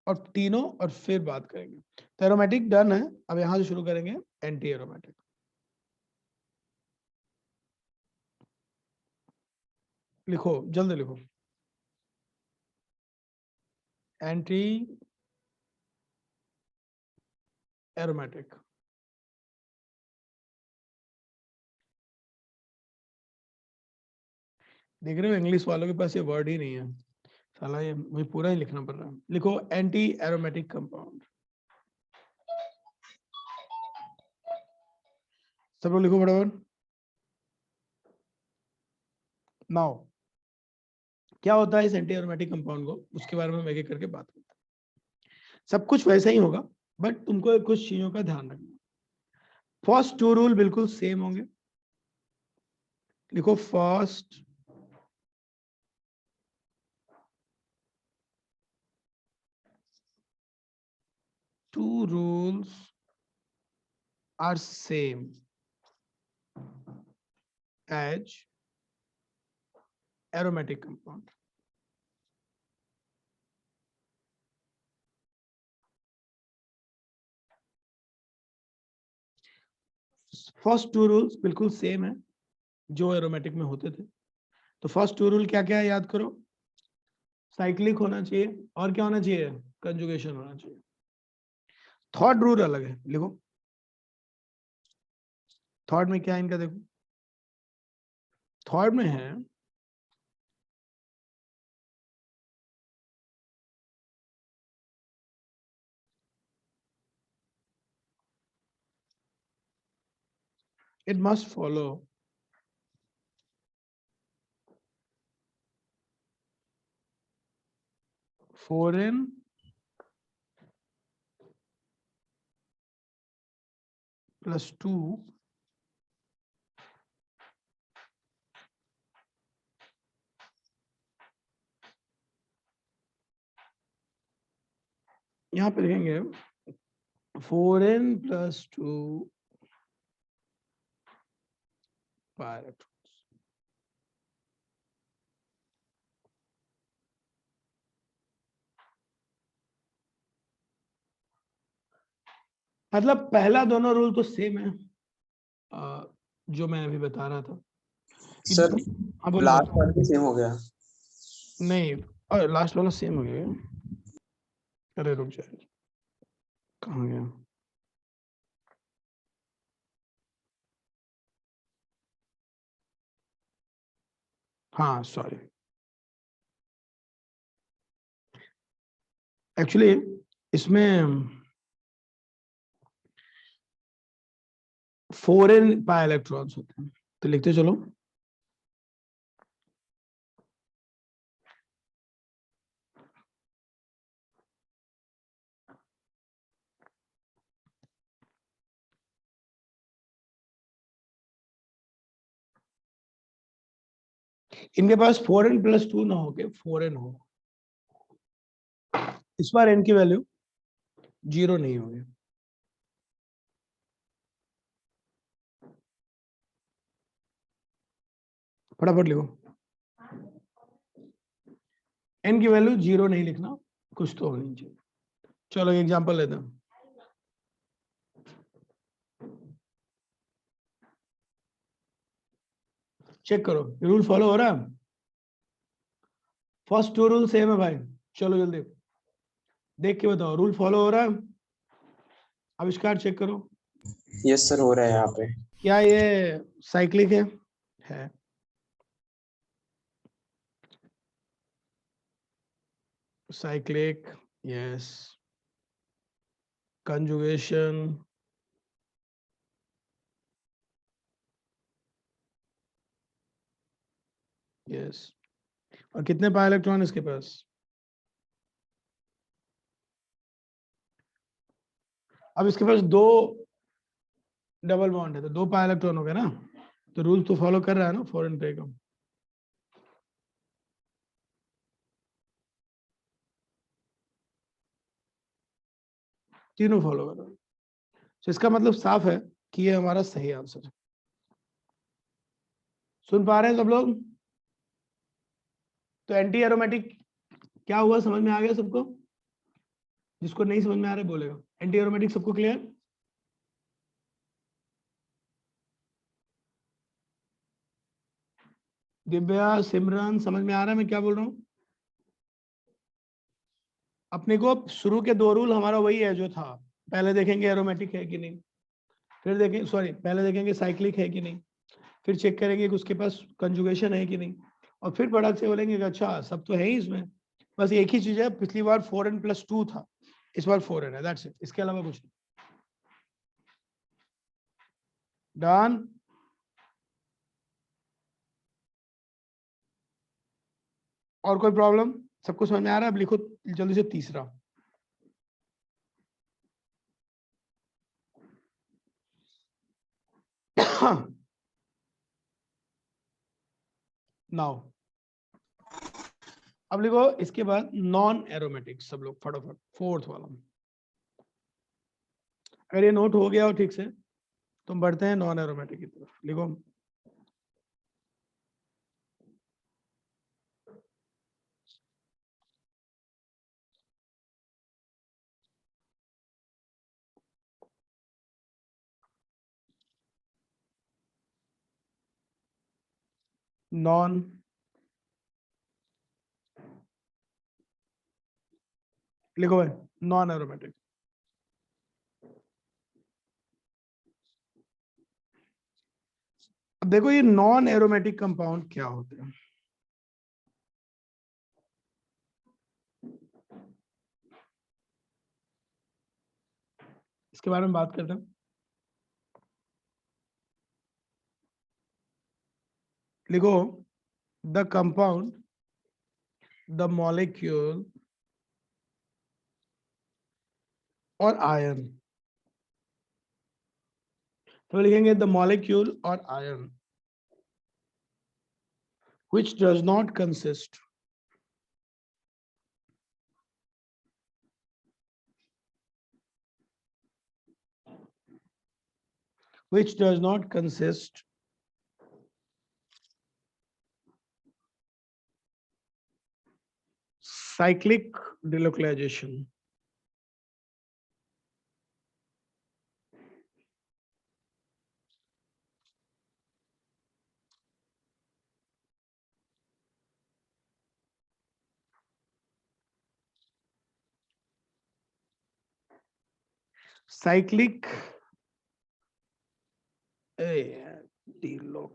और तीनों और फिर बात करेंगे। तो एरोमेटिक डन है, अब यहां से शुरू करेंगे एंटी एरोमेटिक। लिखो जल्दी लिखो, एंटी एरोमेटिक। देख रहे हो इंग्लिश वालों के पास ये वर्ड ही नहीं है, साला ये मुझे पूरा ही लिखना पड़ रहा है। लिखो एंटी एरोमेटिक कंपाउंड। सब लोग लिखो फटाफट। नाउ क्या होता है इस एंटी एरोमेटिक कंपाउंड को, उसके बारे में हम एक एक करके बात करते हैं। सब कुछ वैसा ही होगा, बट तुमको कुछ चीजों का ध्यान रखना। फर्स्ट टू रूल बिल्कुल सेम होंगे। लिखो first two rules are same as aromatic compound. First two rules बिल्कुल सेम है जो एरोमेटिक में होते थे। तो फर्स्ट टू रूल क्या क्या है याद करो। साइक्लिक होना चाहिए और क्या होना चाहिए, कंजुगेशन होना चाहिए। थर्ड रूल अलग है, लिखो थर्ड में क्या है इनका, देखो थर्ड में है it must follow foreign plus 2 यहाँ पे लिखेंगे 4n plus 2 pi electrons। मतलब पहला दोनों रूल तो सेम है, जो मैं अभी बता रहा था। सर हाँ बोलो। लास्ट वाला भी सेम हो गया। नहीं लास्ट वाला सेम हो गया। अरे रुक जाए, कहाँ गया। हाँ सॉरी, एक्चुअली इसमें 4n पाई इलेक्ट्रॉन्स होते हैं, तो लिखते चलो इनके पास 4n plus 2 ना हो के 4n हो। इस बार n की वैल्यू 0 नहीं होगी। फटाफट लिखो, n की वैल्यू 0 नहीं लिखना, कुछ तो होनी चाहिए। चलो एग्जांपल लेते हैं। चेक करो रूल फॉलो हो रहा है। फर्स्ट टू रूल सेम है भाई, चलो जल्दी देख के बताओ रूल फॉलो हो रहा है। आविष्कार चेक करो, यस सर, हो रहा है यहाँ पे। क्या ये साइक्लिक है? cyclic, yes. Conjugation, yes. और कितने पाई इलेक्ट्रॉन इसके पास? अब इसके पास 2 डबल बॉन्ड है तो 2 पाई इलेक्ट्रॉन हो गए ना, तो रूल तो फॉलो कर रहा है ना फॉरेन पे का। तीनों फॉलो कर रहा है, तो इसका मतलब साफ है कि ये हमारा सही आंसर है। सुन पा रहे हैं सब लोग? तो एंटी एरोमेटिक क्या हुआ, समझ में आ गया सबको? जिसको नहीं समझ में आ रहा है बोलेगा। एंटी एरोमेटिक सबको क्लियर? दिव्या, सिमरन, समझ में आ रहा है मैं क्या बोल रहा हूँ? अपने को शुरू के 2 रूल हमारा वही है जो था, पहले देखेंगे एरोमेटिक है कि नहीं, फिर देखेंगे, सॉरी, पहले देखेंगे साइक्लिक है कि नहीं, फिर चेक करेंगे कि उसके पास कंजुगेशन है कि नहीं, और फिर फटाक से बोलेंगे कि अच्छा सब तो है ही इसमें, बस एक ही चीज है, पिछली बार 4n+2 था, इस बार 4n है, दैट्स इट, इसके अलावा कुछ नहीं। डन? और कोई प्रॉब्लम? सबको समझ में आ रहा है? अब लिखो जल्दी से तीसरा। नाउ अब लिखो इसके बाद नॉन एरोमेटिक, सब लोग फटाफट, 4th वाला। अगर ये नोट हो गया हो ठीक से तो हम बढ़ते हैं नॉन एरोमेटिक की तरफ। लिखो नॉन लिखो भाई, नॉन एरोमेटिक। अब देखो ये नॉन एरोमेटिक कंपाउंड क्या होते हैं, इसके बारे में बात करते हैं। लिखो द कंपाउंड, द मॉलिक्यूल और आयन, तो लिखेंगे द मॉलिक्यूल और ion which does not consist which does not consist cyclic delocalization, cyclic deloc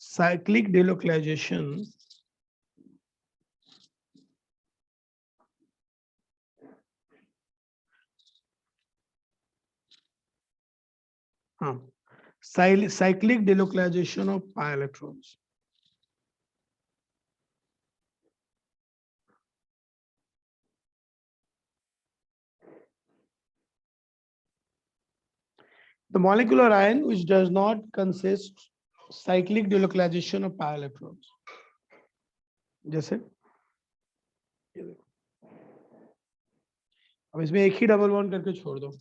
cyclic delocalization हाँ, cyclic delocalization of pi electrons. The molecular ion which does not consist cyclic delocalization of pi electrons, जैसे ये देखो, अब इसमें एक ही double bond करके छोड़ दो,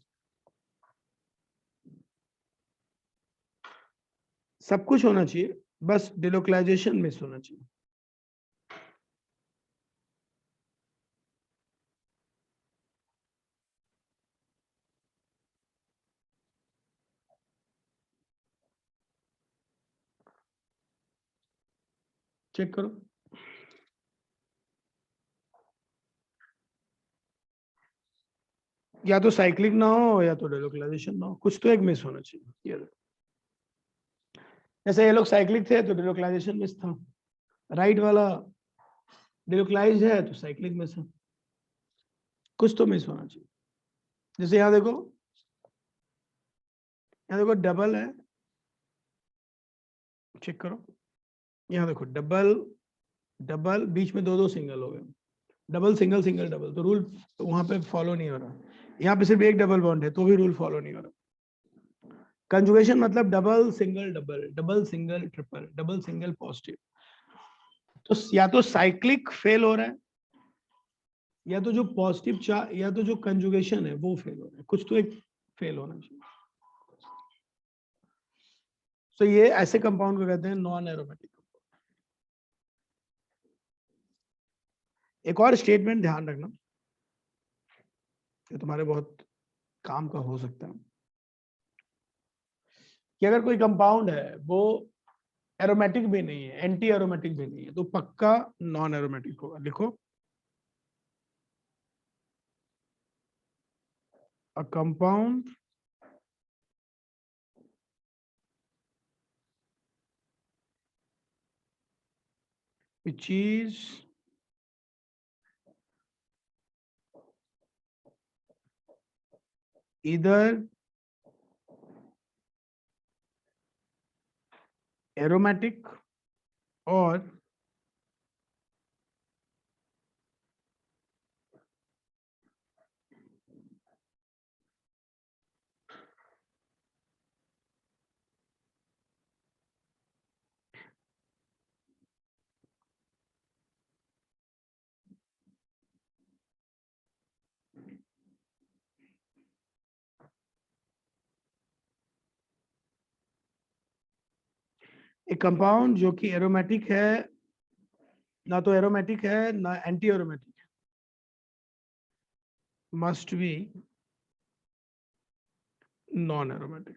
सब कुछ होना चाहिए, बस डिलोकलाइजेशन मिस होना चाहिए। चेक करो, या तो साइक्लिक ना हो या तो डिलोकलाइजेशन ना हो, कुछ तो एक मिस होना चाहिए। ये देखो। जैसे ये लोग साइक्लिक थे तो डिलोकलाइजेशन मिस था, राइट वाला डिलोकलाइज्ड है तो साइक्लिक मिस है, कुछ तो मिस होना चाहिए। जैसे यहाँ देखो, डबल है, चेक करो, यहाँ देखो डबल डबल, बीच में दो दो सिंगल हो गए, डबल सिंगल सिंगल डबल, तो रूल वहां पे फॉलो नहीं हो रहा। यहाँ पे सिर्फ एक डबल बॉन्ड है तो भी रूल फॉलो नहीं हो रहा। कंजुगेशन मतलब double single double, double single triple, double single positive. तो या तो साइक्लिक फेल हो रहा है, या तो जो पॉजिटिव या तो जो कंजुगेशन है वो फेल हो रहा है, कुछ तो एक फेल होना चाहिए। तो ये ऐसे कंपाउंड को कहते हैं नॉन एरोमेटिक। एक और स्टेटमेंट ध्यान रखना, ये तुम्हारे बहुत काम का हो सकता है, कि अगर कोई कंपाउंड है वो एरोमेटिक भी नहीं है, एंटी एरोमेटिक भी नहीं है, तो पक्का नॉन एरोमेटिक होगा। लिखो, a compound which is either aromatic or एक कंपाउंड जो कि एरोमेटिक है, ना तो एरोमेटिक है ना एंटी एरोमेटिक है, must be non aromatic.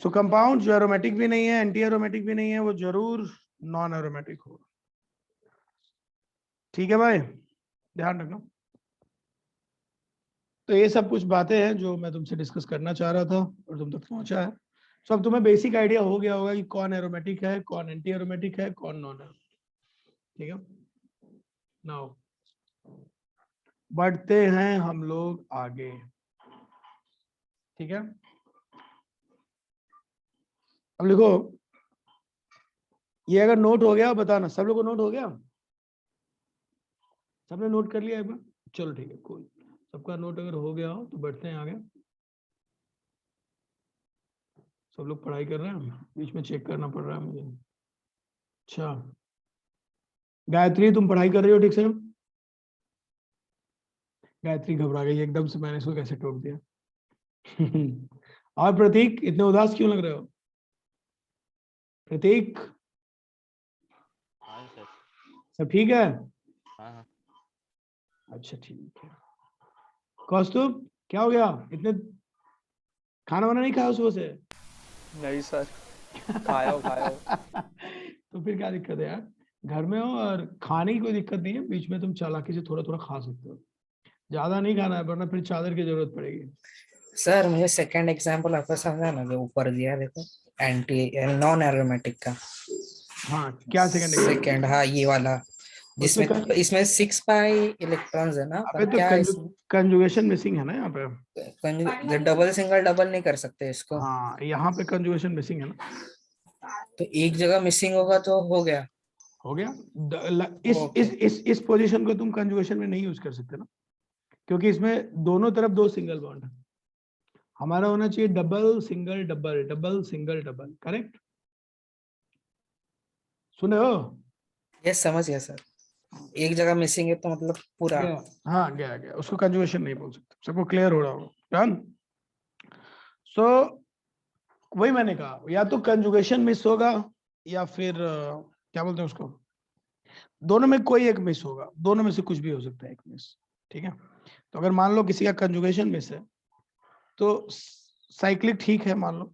So compound जो एरोमेटिक भी नहीं है, एंटी एरोमेटिक भी नहीं है, वो जरूर नॉन एरोमेटिक होगा। ठीक है भाई, ध्यान रखना। तो ये सब कुछ बातें हैं जो मैं तुमसे डिस्कस करना चाह रहा था और तुम तक पहुंचा है। सो अब तुम्हें बेसिक आइडिया हो गया होगा कि कौन एरोमेटिक है, कौन एंटी एरोमेटिक है, कौन नॉन एरोमेटिक। ठीक है, नाउ बढ़ते हैं हम लोग आगे। ठीक है, अब लिखो, ये अगर नोट हो गया बताना, सब लोगों को नोट हो गया, सबने नोट कर लिया एक बार? चलो ठीक है, कोई सबका नोट अगर हो गया हो तो बढ़ते हैं आगे। सब लोग पढ़ाई कर रहे हैं, बीच में चेक करना पड़ रहा है मुझे। अच्छा गायत्री, तुम पढ़ाई कर रही हो ठीक से? गायत्री घबरा गई एकदम से, मैंने इसको कैसे टोक दिया। और प्रतीक, इतने उदास क्यों लग रहे हो? प्रतीक, हाँ सर। सब ठीक है? हाँ। अच्छा ठीक है। कौस्तुभ, क्या हो गया? इतने खाना वाना नहीं खाया सुबह से? नहीं सर, खाया हो। तो फिर क्या दिक्कत है यार, घर में हो और खाने की कोई दिक्कत नहीं है, बीच में तुम चालाकी से थोड़ा थोड़ा खा सकते हो, ज्यादा नहीं खाना है वरना फिर चादर की जरूरत पड़ेगी। सर मुझे सेकंड एग्जांपल आपको समझा ना, जो ऊपर दिया देखो, एंटी नॉन एरोमेटिक का। हाँ क्या सेकंड? सेकंड, हाँ ये वाला, उसमें जिसमें इसमें 6 पाई इलेक्ट्रॉन्स है ना, अबे पर तो क्या इसमें कंजुगेशन मिसिंग है ना यहाँ पे। डबल सिंगल डबल नहीं कर सकते इसको? हाँ यहाँ पे कंजुगेशन मिसिंग है ना, तो एक जगह मिसिंग होगा तो हो गया। हो गया। इस ओके। इस पोजीशन को तुम कंजुगेशन में नहीं यूज कर सकते ना, क्योंकि इसमें दोनों तरफ दो सिंगल बॉन्ड है। हमारा होना चाहिए double single double, double single double, correct? सुने हो? ये समझ गया सर, एक जगह मिसिंग है तो मतलब पूरा। गया, हाँ गया गया, उसको कंजुगेशन नहीं बोल सकते। सबको क्लियर हो रहा होगा? डन। सो वही मैंने कहा, या तो कंजुगेशन मिस होगा या फिर क्या बोलते हैं उसको, दोनों में कोई एक मिस होगा, दोनों में से कुछ भी हो सकता है एक मिस। ठीक है, तो अगर मान लो किसी का कंजुगेशन मिस है तो साइक्लिक ठीक है मान लो,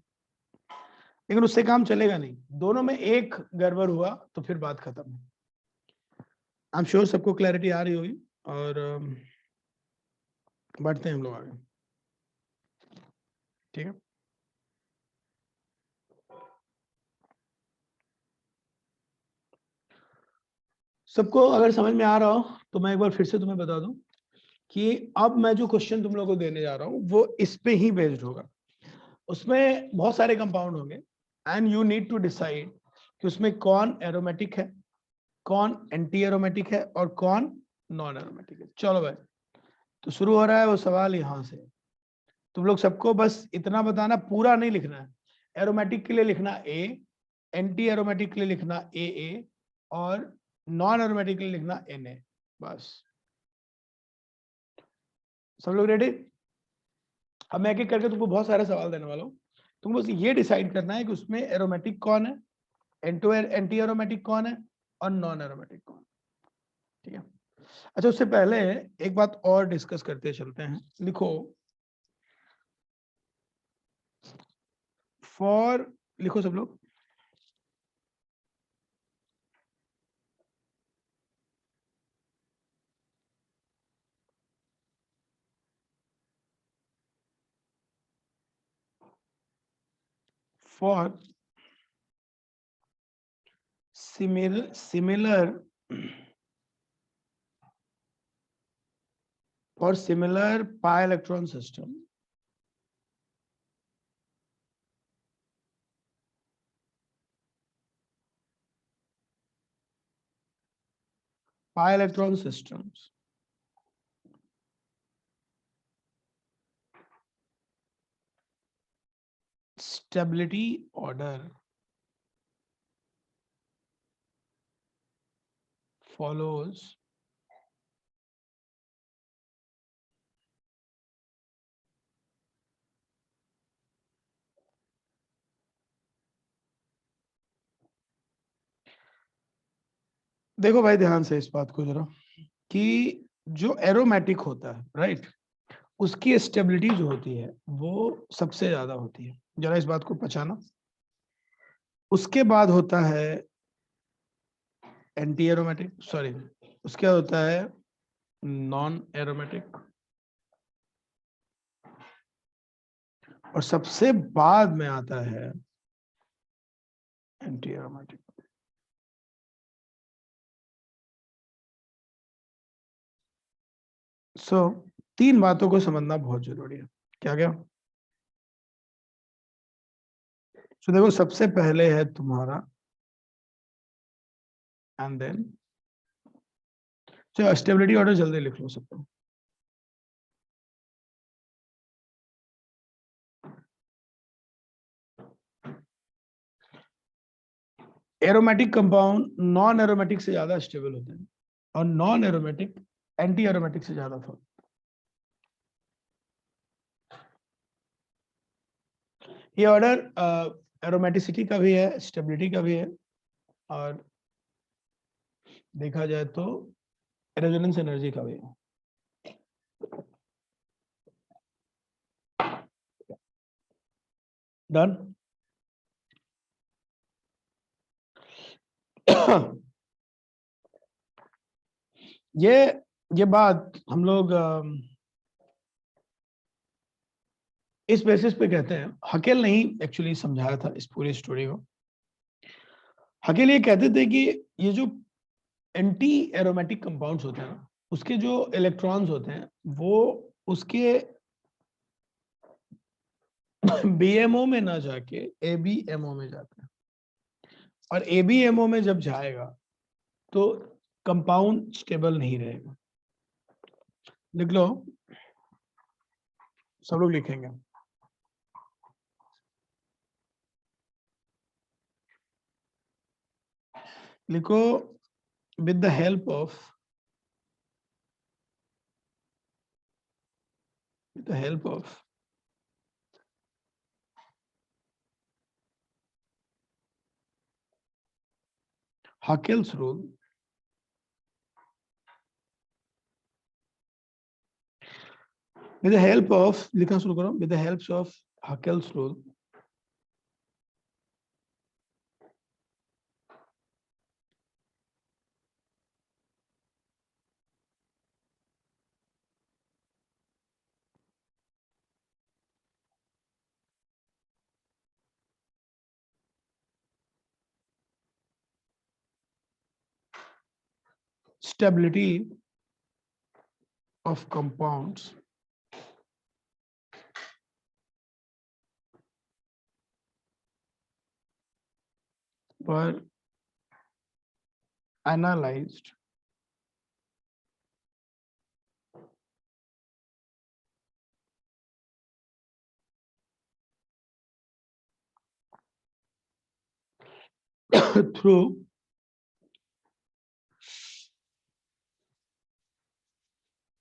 लेकिन उससे काम चलेगा नहीं, दोनों में एक गड़बड़ हुआ तो फिर बात खत्म है। आई एम श्योर सबको क्लैरिटी आ रही होगी, और बढ़ते हैं हम लोग आगे, ठीक है। सबको अगर समझ में आ रहा हो तो मैं एक बार फिर से तुम्हें बता दूं कि अब मैं जो क्वेश्चन तुम लोगों को देने जा रहा हूं वो इस पे ही बेस्ड होगा। उसमें बहुत सारे कंपाउंड होंगे and you need to decide कि उसमें कौन एरोमेटिक है, कौन एंटी एरोमेटिक है और कौन नॉन एरोमेटिक है। चलो भाई, तो शुरू हो रहा है वो सवाल यहां से। तुम लोग सबको बस इतना बताना, पूरा नहीं लिखना है। एरोमेटिक के लिए लिखना ए, एंटी एरोमेटिक के लिए लिखना ए और नॉन एरोमेटिक के लिए लिखना Na, बस। सब लोग रेडी? अब मैं एक एक करके तुमको बहुत सारे सवाल देने वाला हूँ, तुमको बस ये डिसाइड करना है कि उसमें एरोमेटिक कौन है, एंटी एरोमेटिक कौन है और नॉन एरोमेटिक कौन है, ठीक है। अच्छा, उससे पहले एक बात और डिस्कस करते चलते हैं। लिखो फॉर, लिखो सब लोग, for similar pi electron system, pi electron systems, stability order follows देखो भाई ध्यान से इस बात को जरा, कि जो एरोमेटिक होता है राइट, उसकी स्टेबिलिटी जो होती है वो सबसे ज्यादा होती है, जरा इस बात को पहचाना। उसके बाद होता है एंटी एरोमेटिक, सॉरी उसके बाद होता है नॉन एरोमेटिक, और सबसे बाद में आता है एंटी एरोमेटिक। सो तीन बातों को समझना बहुत जरूरी है। क्या क्या? तो देखो, सबसे पहले है तुम्हारा एंड देन, चलो स्टेबिलिटी ऑर्डर जल्दी लिख लो सबको। एरोमेटिक कंपाउंड नॉन एरोमेटिक से ज्यादा स्टेबल होते हैं और नॉन एरोमेटिक एंटी एरोमेटिक से ज्यादा था। ये ऑर्डर एरोमेटिसिटी का भी है, स्टेबिलिटी का भी है, और देखा जाए तो रेजोनेंस एनर्जी का भी है। डन? ये बात हम लोग इस बेसिस पे कहते हैं, हकेल नहीं एक्चुअली समझाया था इस पूरी स्टोरी को। हकेल ये कहते थे कि ये जो एंटी एरोमेटिक कंपाउंड्स होते हैं ना, उसके जो इलेक्ट्रॉन्स होते हैं वो उसके बीएमओ में ना जाके एबीएमओ में जाते हैं, और एबीएमओ में जब जाएगा तो कंपाउंड स्टेबल नहीं रहेगा। लिख लो, सब लोग लिखेंगे। लिखो, with the help of Hakel's rule, with the help of, लिखना शुरू करो, with the help of Haeckel's rule, stability of compounds were analyzed through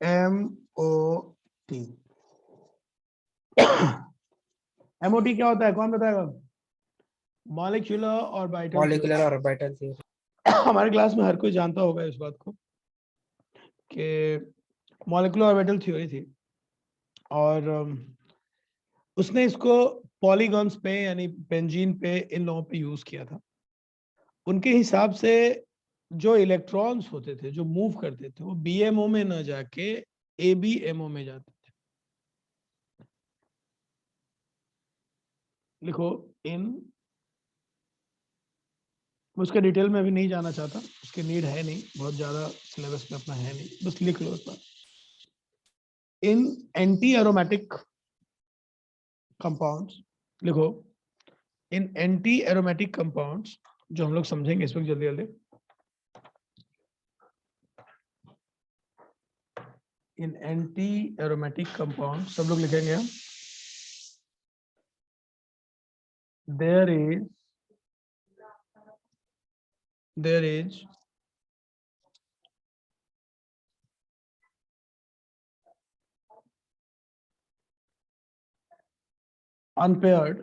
MOT. MOT क्या होता है, कौन बताएगा? Molecular orbital theory. Molecular orbital theory. हमारे क्लास में हर कोई जानता होगा इस बात को कि मॉलिक्यूलर ऑर्बिटल थ्योरी थी, और उसने इसको पॉलीगॉन्स पे यानी बेंजीन पे, इन लोगों पे यूज किया था। उनके हिसाब से जो इलेक्ट्रॉन्स होते थे जो मूव करते थे वो बीएमओ में ना जाके एबीएमओ में जाते थे। लिखो इन, मैं उसके डिटेल में अभी नहीं जाना चाहता, उसकी नीड है नहीं, बहुत ज्यादा सिलेबस में अपना है नहीं, बस लिख लो इस बार। इन एंटी एरोमेटिक कंपाउंड्स, लिखो इन एंटी एरोमेटिक कंपाउंड्स, जो हम लोग समझेंगे इस वक्त जल्दी जल्दी। इन एंटी एरोमेटिक कंपाउंड सब लोग लिखेंगे हम। there is unpaired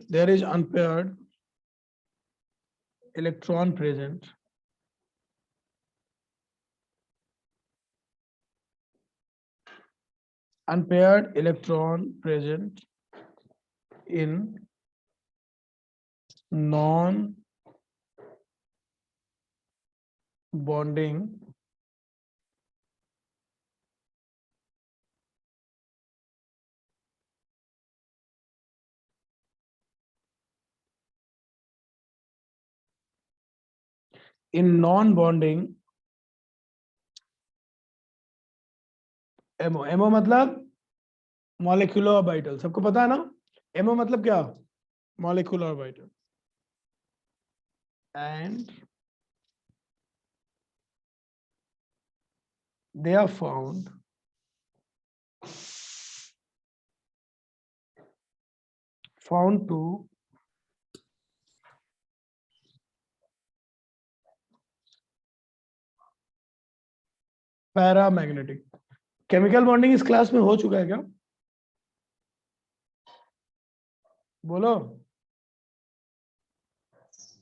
electron present in non-bonding MO मतलब मॉलिक्यूलर ऑर्बिटल, सबको पता है ना? MO मतलब क्या? Molecular orbital. And they are found to paramagnetic. Chemical bonding इस क्लास में हो चुका है क्या? बोलो।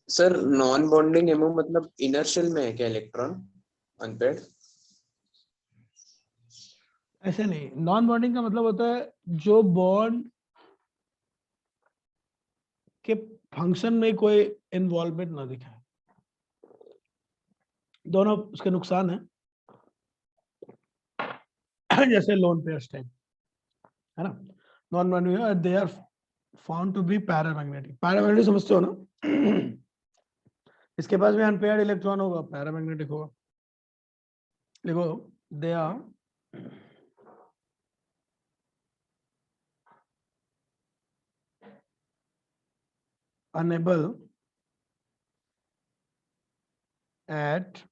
सर नॉन बॉन्डिंग एमओ मतलब इनर शेल में है क्या इलेक्ट्रॉन अनपेयर्ड? ऐसे नहीं, नॉन बॉन्डिंग का मतलब होता है जो बॉन्ड के फंक्शन में कोई इन्वॉल्वमेंट ना दिखाए। दोनों उसके नुकसान है, जैसे लोन पेयर्स टाइप, है ना? Non bonding they are found to be paramagnetic. Paramagnetic समझते हो ना? इसके पास भी अनपेयर्ड इलेक्ट्रॉन होगा, पैरामैग्नेटिक होगा। देखो they are unable at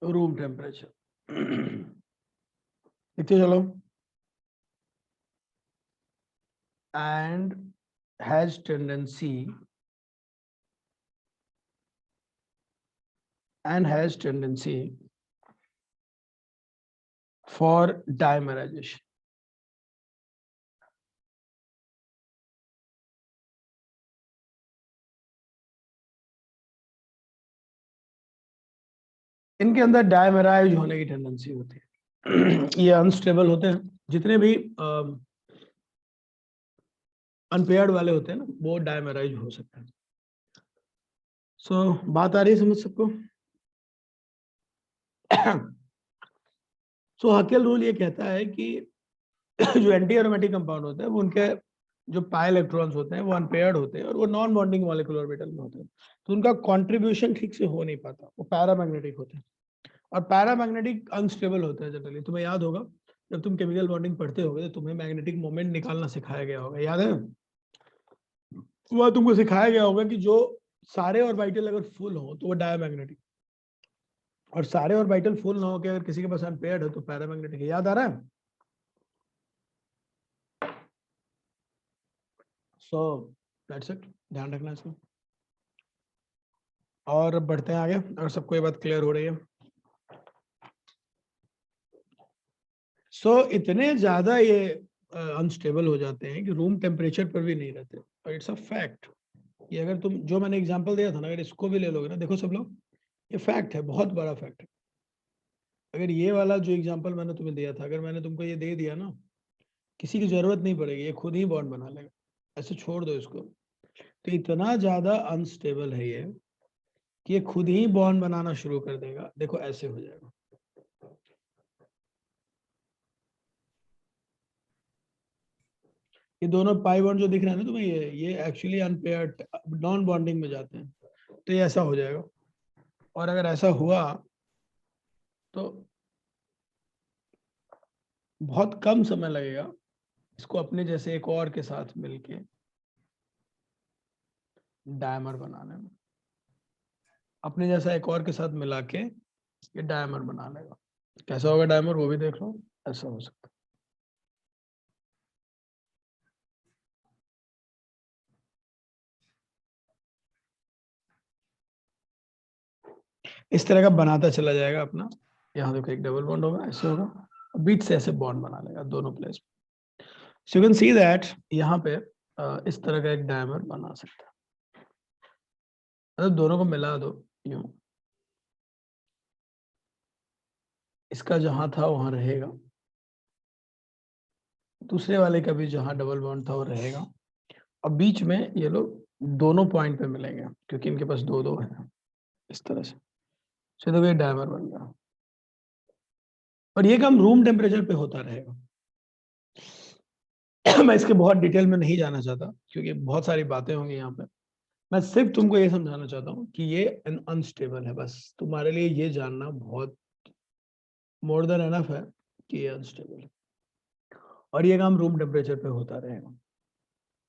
room temperature। लिखते चलो। and has tendency for dimerization। इनके अंदर डायमेराइज होने की टेंडेंसी होती है। ये अनस्टेबल होते हैं, जितने भी अनपेयर्ड वाले होते हैं ना, वो डायमेराइज हो सकते हैं। सो बात आ रही है समझ सबको? सो हकेल रूल ये कहता है कि जो एंटी एरोमेटिक कंपाउंड होते हैं वो उनके जो पाई इलेक्ट्रॉन्स होते हैं वो अनपेयर्ड होते हैं और वो नॉन बॉन्डिंग मॉलिक्यूलर ऑर्बिटल में होते हैं, तो उनका कंट्रीब्यूशन ठीक से हो नहीं पाता, वो पैरामैग्नेटिक होते हैं। और पैरामैग्नेटिक अनस्टेबल होते हैं जनरली। तुम्हें याद होगा जब तुम केमिकल बॉन्डिंग पढ़ते होगे तो तुम्हें मैग्नेटिक मोमेंट निकालना सिखाया गया होगा, याद है? वह तुमको सिखाया गया होगा कि जो सारे ऑर्बिटल अगर फुल हो तो वो डायमैग्नेटिक, और सारे ऑर्बिटल फुल ना हो के अगर किसी के पास अनपेयर्ड है तो पैरामैग्नेटिक है। याद आ रहा है? सो दैट्स इट, ध्यान रखना इसको। और अब बढ़ते हैं आगे, अगर सबको ये बात क्लियर हो रही है। सो इतने ज्यादा ये अनस्टेबल हो जाते हैं कि रूम टेम्परेचर पर भी नहीं रहते, और इट्स अ फैक्ट। ये अगर तुम, जो मैंने एग्जांपल दिया था ना, अगर इसको भी ले लोगे ना, देखो सब लोग, ये फैक्ट है, बहुत बड़ा फैक्ट है। अगर ये वाला जो एग्जांपल मैंने तुम्हें दिया था, अगर मैंने तुमको ये दे दिया ना, किसी की जरूरत नहीं पड़ेगी, ये खुद ही बॉन्ड बना लेगा, ऐसे छोड़ दो इसको। तो इतना ज्यादा अनस्टेबल है ये कि ये खुद ही बॉन्ड बनाना शुरू कर देगा। देखो ऐसे हो जाएगा, ये दोनों पाई बॉन्ड जो दिख रहा है ना तुम्हें, ये एक्चुअली अनपेयर्ड नॉन बॉन्डिंग में जाते हैं, तो ये ऐसा हो जाएगा। और अगर ऐसा हुआ तो बहुत कम समय लगेगा इसको अपने जैसे एक और के साथ मिलके डायमर बनाने में। अपने जैसा एक और के साथ मिला के ये डायमर बना लेगा। कैसा होगा डायमर वो भी देख लो, ऐसा हो सकता है। इस तरह का बनाता चला जाएगा अपना। यहाँ देखो एक डबल बॉन्ड होगा, ऐसे होगा, बीच से ऐसे बॉन्ड बना लेगा दोनों प्लेस में। So you can see that यहाँ पे इस तरह का एक डायमर बना सकता है। मतलब दोनों को मिला दो यूं, इसका जहां था वहां रहेगा, दूसरे वाले का भी जहां डबल बॉन्ड था वो रहेगा, और बीच में ये लोग दोनों पॉइंट पे मिलेंगे क्योंकि इनके पास दो दो है, इस तरह से। सो देखो ये डायमर बन गया, और ये काम रूम टेम्परेचर पे होता रहेगा। मैं इसके बहुत डिटेल में नहीं जाना चाहता क्योंकि बहुत सारी बातें होंगी यहाँ पे। मैं सिर्फ तुमको ये समझाना चाहता हूँ कि ये अनस्टेबल है, बस तुम्हारे लिए ये जानना बहुत मोर देन एनफ है कि ये अनस्टेबल है, और ये काम रूम टेम्परेचर पे होता रहेगा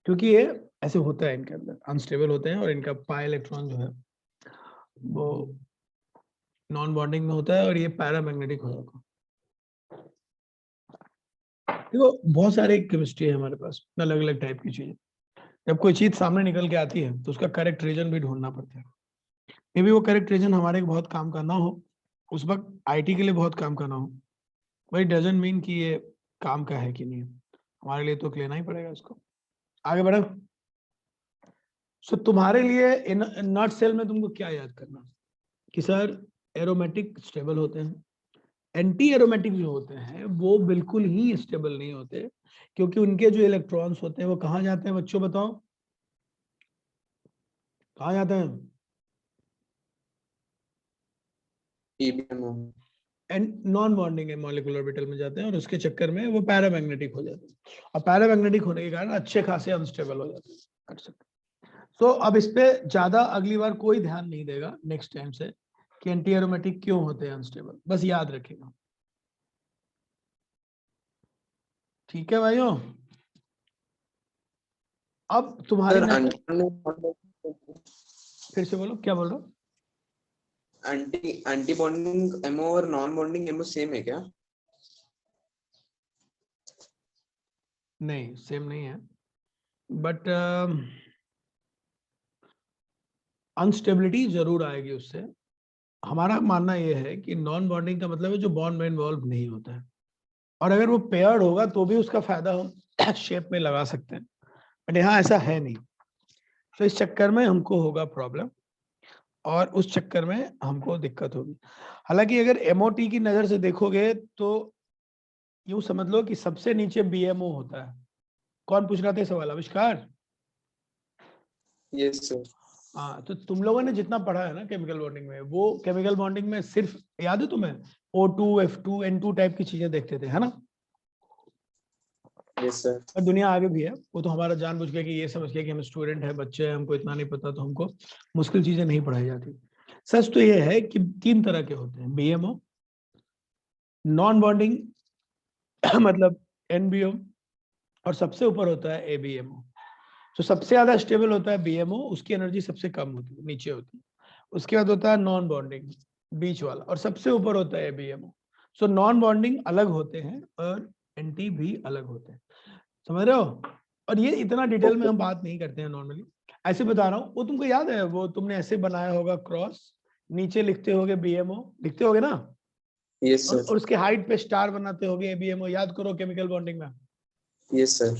क्योंकि ये ऐसे होता है, इनके अंदर अनस्टेबल होते हैं, और इनका पाई इलेक्ट्रॉन जो है वो नॉन बॉन्डिंग में होता है, और ये पैरामैग्नेटिक हो जाता है। देखो बहुत सारे केमिस्ट्री है हमारे पास, अलग अलग टाइप की चीजें। जब कोई चीज सामने निकल के आती है तो उसका करेक्ट रीजन भी ढूंढना पड़ता है। मे बी वो करेक्ट रीजन हमारे बहुत काम का ना हो, उस वक्त आईटी के लिए बहुत काम का ना हो, वही डजंट मीन कि ये काम का है कि नहीं, हमारे लिए तो लेना ही पड़ेगा इसको। आगे बढ़ो। सो तुम्हारे लिए इन नॉट सेल में तुमको क्या याद करना कि सर एरोमेटिक स्टेबल होते हैं, एंटी एरोमेटिक जो होते हैं वो बिल्कुल ही स्टेबल नहीं होते, क्योंकि उनके जो इलेक्ट्रॉन्स होते हैं वो कहाँ जाते हैं बच्चों, बताओ कहाँ जाते हैं? And non bonding molecular orbital में जाते हैं, और उसके चक्कर में वो पैरामैग्नेटिक हो जाते हैं, और पैरामैग्नेटिक होने के कारण अच्छे खासे अनस्टेबल हो जाते हैं, कर सकते। सो अब इस पे ज्यादा अगली बार कोई ध्यान नहीं देगा नेक्स्ट टाइम से कि एंटी एरोमेटिक क्यों होते हैं अनस्टेबल, बस याद रखेगा। ठीक है भाइयों? अब तुम्हारी फिर से बोलो, क्या बोल रहे हो? एंटी बॉन्डिंग एमओ और नॉन बॉन्डिंग एमओ सेम है क्या? नहीं सेम नहीं है, बट अनस्टेबिलिटी जरूर आएगी उससे। हमारा मानना यह है कि नॉन बॉन्डिंग का मतलब है जो बॉन्ड में इन्वॉल्व नहीं होता है, और अगर वो पेयर्ड होगा तो भी उसका फायदा हम शेप में लगा सकते हैं, बट यहाँ ऐसा है नहीं, तो इस चक्कर में हमको होगा प्रॉब्लम। और उस चक्कर में हमको दिक्कत होगी। हालांकि अगर एमओटी की नजर से देखोगे तो यूं समझ लो कि सबसे नीचे बीएमओ होता है। कौन पूछ रहा था ये सवाल? आविष्कार। Yes sir. हाँ, तो तुम लोगों ने जितना पढ़ा है ना केमिकल बॉन्डिंग में, वो केमिकल बॉन्डिंग में सिर्फ याद है तुम्हें O2 F2 N2 टाइप की चीजें देखते थे, है ना? Yes sir. और दुनिया आगे भी है, वो तो हमारा जानबूझ के कि ये समझ के कि हम स्टूडेंट है, बच्चे हैं, हमको इतना नहीं पता, तो हमको मुश्किल चीजें नहीं पढ़ाई जाती। सच तो ये है कि 3 तरह के होते हैं, बीएमओ, नॉन बॉन्डिंग मतलब एनबीओ, और सबसे ऊपर होता है एबीएमओ। तो सबसे ज्यादा स्टेबल होता है बीएमओ, उसकी एनर्जी सबसे कम होती है, नीचे होती है। उसके बाद होता है नॉन बॉन्डिंग, बीच वाला, और सबसे ऊपर होता है एबीएमओ। सो नॉन बॉन्डिंग अलग होते हैं और एंटी भी अलग होते हैं, समझ रहे हो? और ये इतना डिटेल में हम बात नहीं करते हैं नॉर्मली, ऐसे बता रहा हूँ। वो तुमको याद है, वो तुमने ऐसे बनाया होगा क्रॉस, नीचे लिखते होगे बीएमओ, लिखते होगे ना, यस और सर। उसके हाइट पे स्टार बनाते होगे एबीएमओ, याद करो केमिकल बॉन्डिंग में। Yes sir.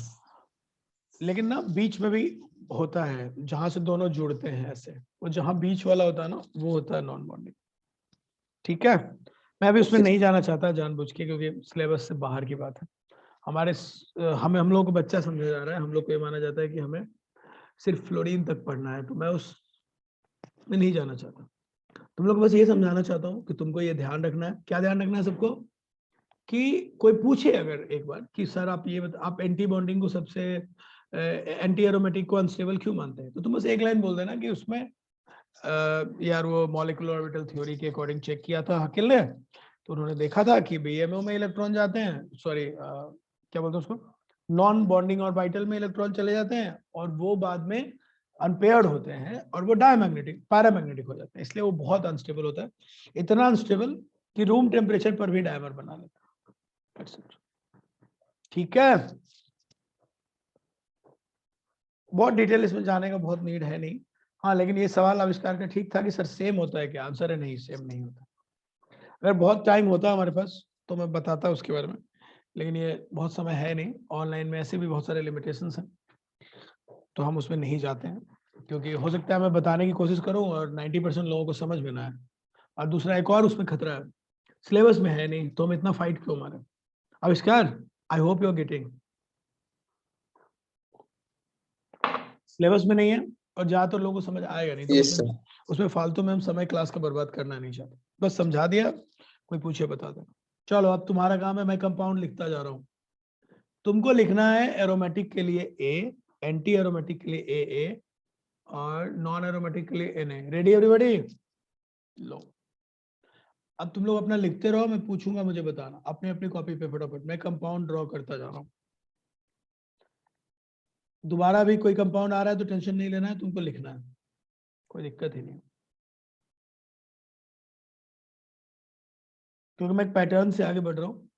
लेकिन ना बीच में भी होता है जहां से दोनों जुड़ते हैं ऐसे, वो जहां बीच वाला होता है ना, वो होता है नॉन बॉन्डिंग। ठीक है, मैं अभी उसमें ओके। नहीं जाना चाहता जानबूझ के, क्योंकि सिलेबस से बाहर की बात है। हमें हम लोग को बच्चा समझा जा रहा है, हम लोग को ये माना जाता है कि हमें सिर्फ फ्लोरीन तक पढ़ना है, तो मैं उस में नहीं जाना चाहता। तुम लोग को बस ये समझाना चाहता हूँ कि तुमको ये ध्यान रखना है। क्या ध्यान रखना है सबको? कि कोई पूछे अगर एक बार कि सर आप ये आप एंटी बॉन्डिंग को सबसे एंटी एरोमेटिक को अनस्टेबल क्यों मानते हैं, तो तुम बस एक लाइन बोल देना कि उसमें यार वो मॉलिक्यूलर ऑर्बिटल थ्योरी के अकॉर्डिंग चेक किया था हकिल ने, तो उन्होंने देखा था कि बीएमओ में इलेक्ट्रॉन जाते हैं, सॉरी क्या बोलते हैं उसको, नॉन बॉन्डिंग ऑर्बिटल में इलेक्ट्रॉन चले जाते हैं, और वो बाद में अनपेयर्ड होते हैं और वो डायमैग्नेटिक पैरामैग्नेटिक हो जाते हैं, इसलिए वो बहुत अनस्टेबल होता है, इतना अनस्टेबल कि रूम टेम्परेचर पर भी डायमर बना लेता है। That's it. ठीक है, बहुत डिटेल इसमें जाने का बहुत नीड है नहीं। हाँ, लेकिन ये सवाल आविष्कार का ठीक था कि सर सेम होता है क्या? आंसर है नहीं, सेम नहीं होता। अगर बहुत टाइम होता हमारे पास तो मैं बताता उसके बारे में, लेकिन ये बहुत समय है नहीं, ऑनलाइन में ऐसे भी बहुत सारे लिमिटेशंस हैं, तो हम उसमें नहीं जाते हैं, क्योंकि हो सकता है मैं बताने की कोशिश करूं और 90% लोगों को समझ में ना आए, और दूसरा एक और उसमें खतरा है, सिलेबस में है नहीं, तो हम इतना फाइट क्यों मारे? आविष्कार, I hope you are getting, syllabus में नहीं है और ज्यादातर लोगों को समझ आएगा नहीं, तो यस उसमें सर। उसमें फालतू में हम समय क्लास का बर्बाद करना नहीं चाहते। बस समझा दिया, कोई पूछे बता देना। चलो अब तुम्हारा काम है, मैं कंपाउंड लिखता जा रहा हूँ। तुमको लिखना है एरोमेटिक के लिए ए, एंटी एरोमेटिक के लिए ए, और नॉन एरोमेटिक के लिए Na। Ready everybody? लो, अब तुम लोग अपना लिखते रहो, मैं पूछूंगा, मुझे बताना अपने अपनी कॉपी पे फटाफट। मैं कंपाउंड ड्रॉ करता जा रहा हूँ। दोबारा भी कोई कंपाउंड आ रहा है तो टेंशन नहीं लेना है, तुमको लिखना है, कोई दिक्कत ही नहीं, क्योंकि मैं एक पैटर्न से आगे बढ़ रहा हूँ।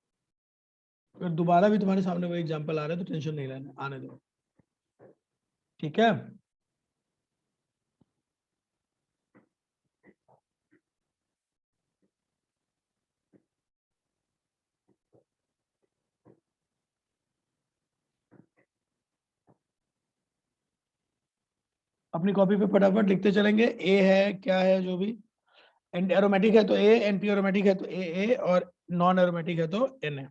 अगर दोबारा भी तुम्हारे सामने वो एग्जाम्पल आ रहा है तो टेंशन नहीं लेना, आने दो। ठीक है, अपनी कॉपी पे फटाफट लिखते चलेंगे। ए है, क्या है जो भी, एरोमेटिक है तो ए, एंटी एरोमेटिक है तो ए, और नॉन एरोमेटिक है तो Na।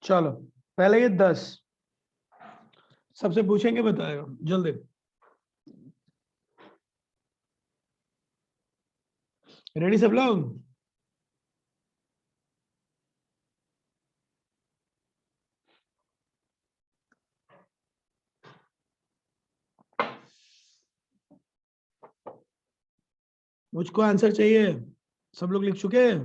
चलो पहले ये 10 सबसे पूछेंगे, बताएगा जल्दी। रेडी सब लोग? मुझको आंसर चाहिए। सब लोग लिख चुके हैं?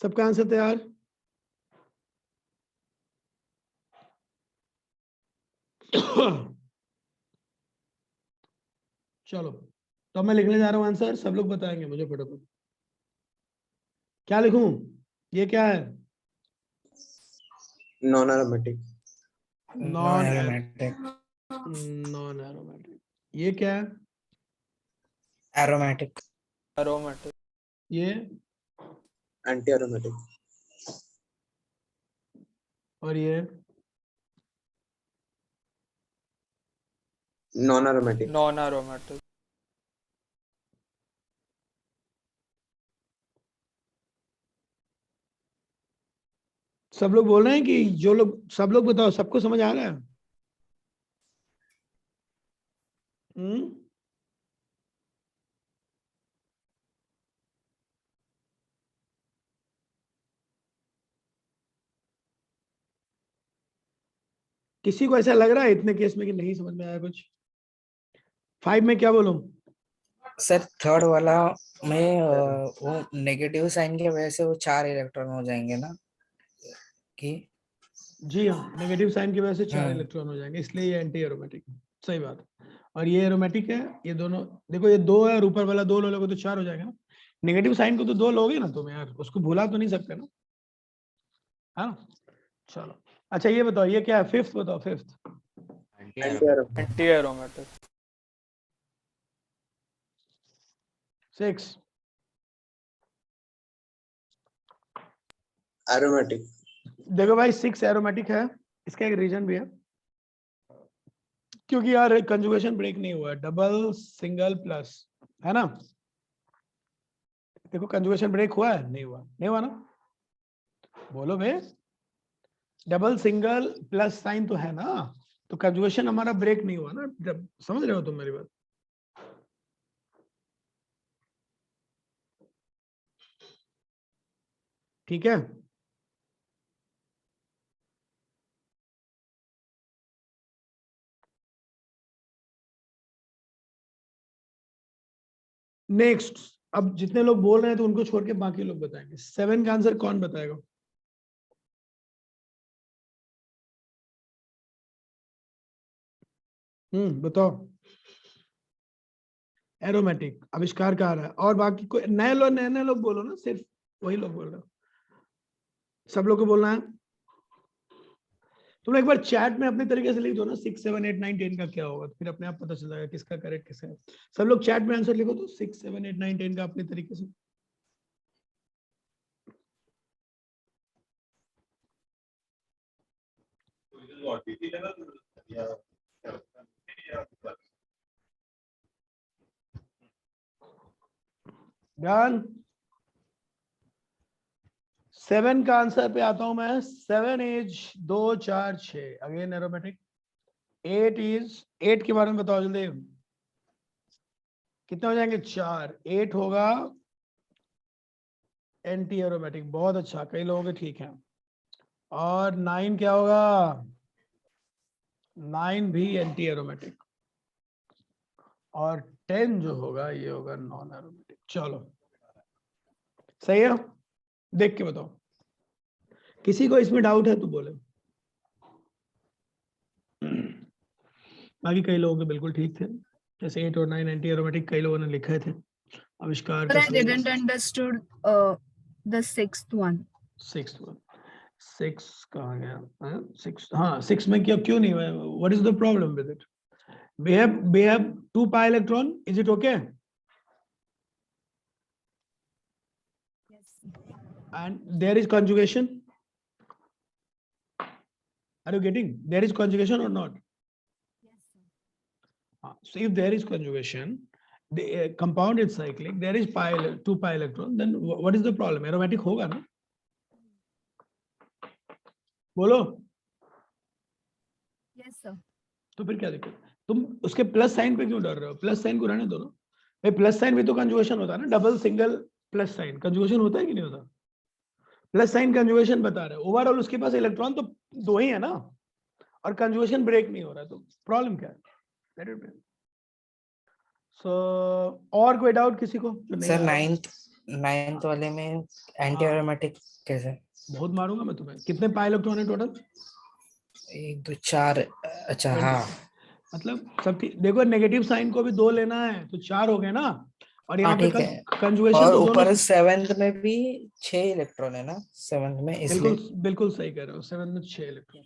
सबका आंसर तैयार? चलो तो मैं लिखने जा रहा हूं आंसर, सब लोग बताएंगे मुझे फटाफट। क्या लिखूं? ये क्या है? Non aromatic. Non aromatic. Non aromatic. ये क्या है? एरोमेटिक। एरोमेटिक। ये एंटी एरोमेटिक। और ये नॉन एरोमेटिक। Non aromatic. सब लोग बोल रहे हैं कि जो लोग, सब लोग बताओ, सबको समझ आ रहा है? हम्म? किसी को ऐसा लग रहा है इतने केस में कि नहीं समझ में आया कुछ? 5 में क्या बोलूं? सर थर्ड वाला में वो नेगेटिव साइन की वजह से वो 4 इलेक्ट्रॉन हो जाएंगे ना कि? जी हाँ, नेगेटिव साइन की वजह से 4 हम्म। इलेक्ट्रॉन हो जाएंगे, इसलिए ये एंटी एरोमेटिक है। सही बात है। और ये एरोमेटिक है। ये दोनों देखो, ये 2 है और ऊपर वाला 2 लोगे तो 4 हो जाएगा ना। नेगेटिव साइन को तो 2 लोगे ना तुम यार, उसको भुला तो नहीं सकते ना। हाँ चलो, अच्छा ये बताओ ये क्या है? फिफ्थ बताओ, fifth. Anti aromatic. Anti aromatic. 6 aromatic. देखो भाई, 6 एरोमेटिक है। इसका एक रीजन भी है, क्योंकि यार कंजुगेशन ब्रेक नहीं हुआ है, डबल सिंगल प्लस, है ना? देखो कंजुगेशन ब्रेक हुआ है? नहीं हुआ, नहीं हुआ ना? बोलो भाई। डबल सिंगल प्लस साइन तो है ना, तो कंजुगेशन हमारा ब्रेक नहीं हुआ ना। जब समझ रहे हो तुम मेरी बात? ठीक है। नेक्स्ट, अब जितने लोग बोल रहे हैं तो उनको छोड़ के बाकी लोग बताएंगे। 7 का आंसर कौन बताएगा? बताओ। एरोमेटिक आविष्कार कहा रहा है, और बाकी कोई नए नए लोग बोलो ना, सिर्फ वही लोग बोल रहे हो। सब लोग को बोलना है। तुम एक बार चैट में अपने तरीके से लिख दो ना 6 7 8 9 10 का क्या होगा, तो फिर अपने आप पता चल जाएगा किसका करेक्ट किसका है। सब लोग चैट में आंसर लिखो तो 6 7 8 9 10 का अपने तरीके से। डन। 7 का आंसर पे आता हूं मैं। 7 इज 2 4 6, अगेन एरोमेटिक। 8 इज, 8 के बारे में बताओ जल्दी। कितने हो जाएंगे? 4। 8 होगा एंटी एरोमेटिक, बहुत अच्छा, कई लोगों के ठीक है। और 9 क्या होगा? 9 भी एंटी एरोमेटिक। और 10 जो होगा ये होगा नॉन एरोमेटिक। चलो सही है, देख के बताओ, किसी को इसमें डाउट है तो बोले। बाकी कई लोगों के बिल्कुल ठीक थे, जैसे 8 और 9 एंटी एरोमेटिक कई लोगों ने लिखे थे। आविष्कार But I didn't understood the sixth one. 6 कहाँ गया? 6, हाँ 6 में क्यों नहीं? What is the problem with it? we have 2 pi electron, is it okay? Yes. And there is conjugation, are you getting? There is conjugation or not? Yes, sir. So if there is conjugation, the compound is cyclic, there is 2 pi electron, then what is the problem? Aromatic होगा ना? बोलो। Yes, sir. तो फिर क्या दिक्कत? तुम उसके plus sign पे क्यों डर रहे हो? प्लस साइन को रहने दो ना भाई, प्लस साइन में तो कंजुगेशन होता है ना, double single plus sign conjugation होता है कि नहीं होता? प्लस साइन कंजुगेशन बता रहे हैं, ओवरऑल उसके पास इलेक्ट्रॉन तो 2 ही है ना, और कंजुगेशन ब्रेक नहीं हो रहा, तो प्रॉब्लम क्या है? सो और कोई डाउट किसी को? सर 9th वाले में एंटी एरोमेटिक कैसे? बहुत मारूंगा मैं तुम्हें। कितने पाई इलेक्ट्रॉन है टोटल? 1 2 4। अच्छा हाँ, मतलब सब देखो, नेगेटिव साइन को भी 2 लेना है तो 4 हो गए ना, और यहाँ पे ठीक है। कंजुगेशन और तो ऊपर दोनों 7th में भी 6 इलेक्ट्रॉन है ना 7th में, इसलिए बिल्कुल सही कह रहे हो। 7 में 6 इलेक्ट्रॉन,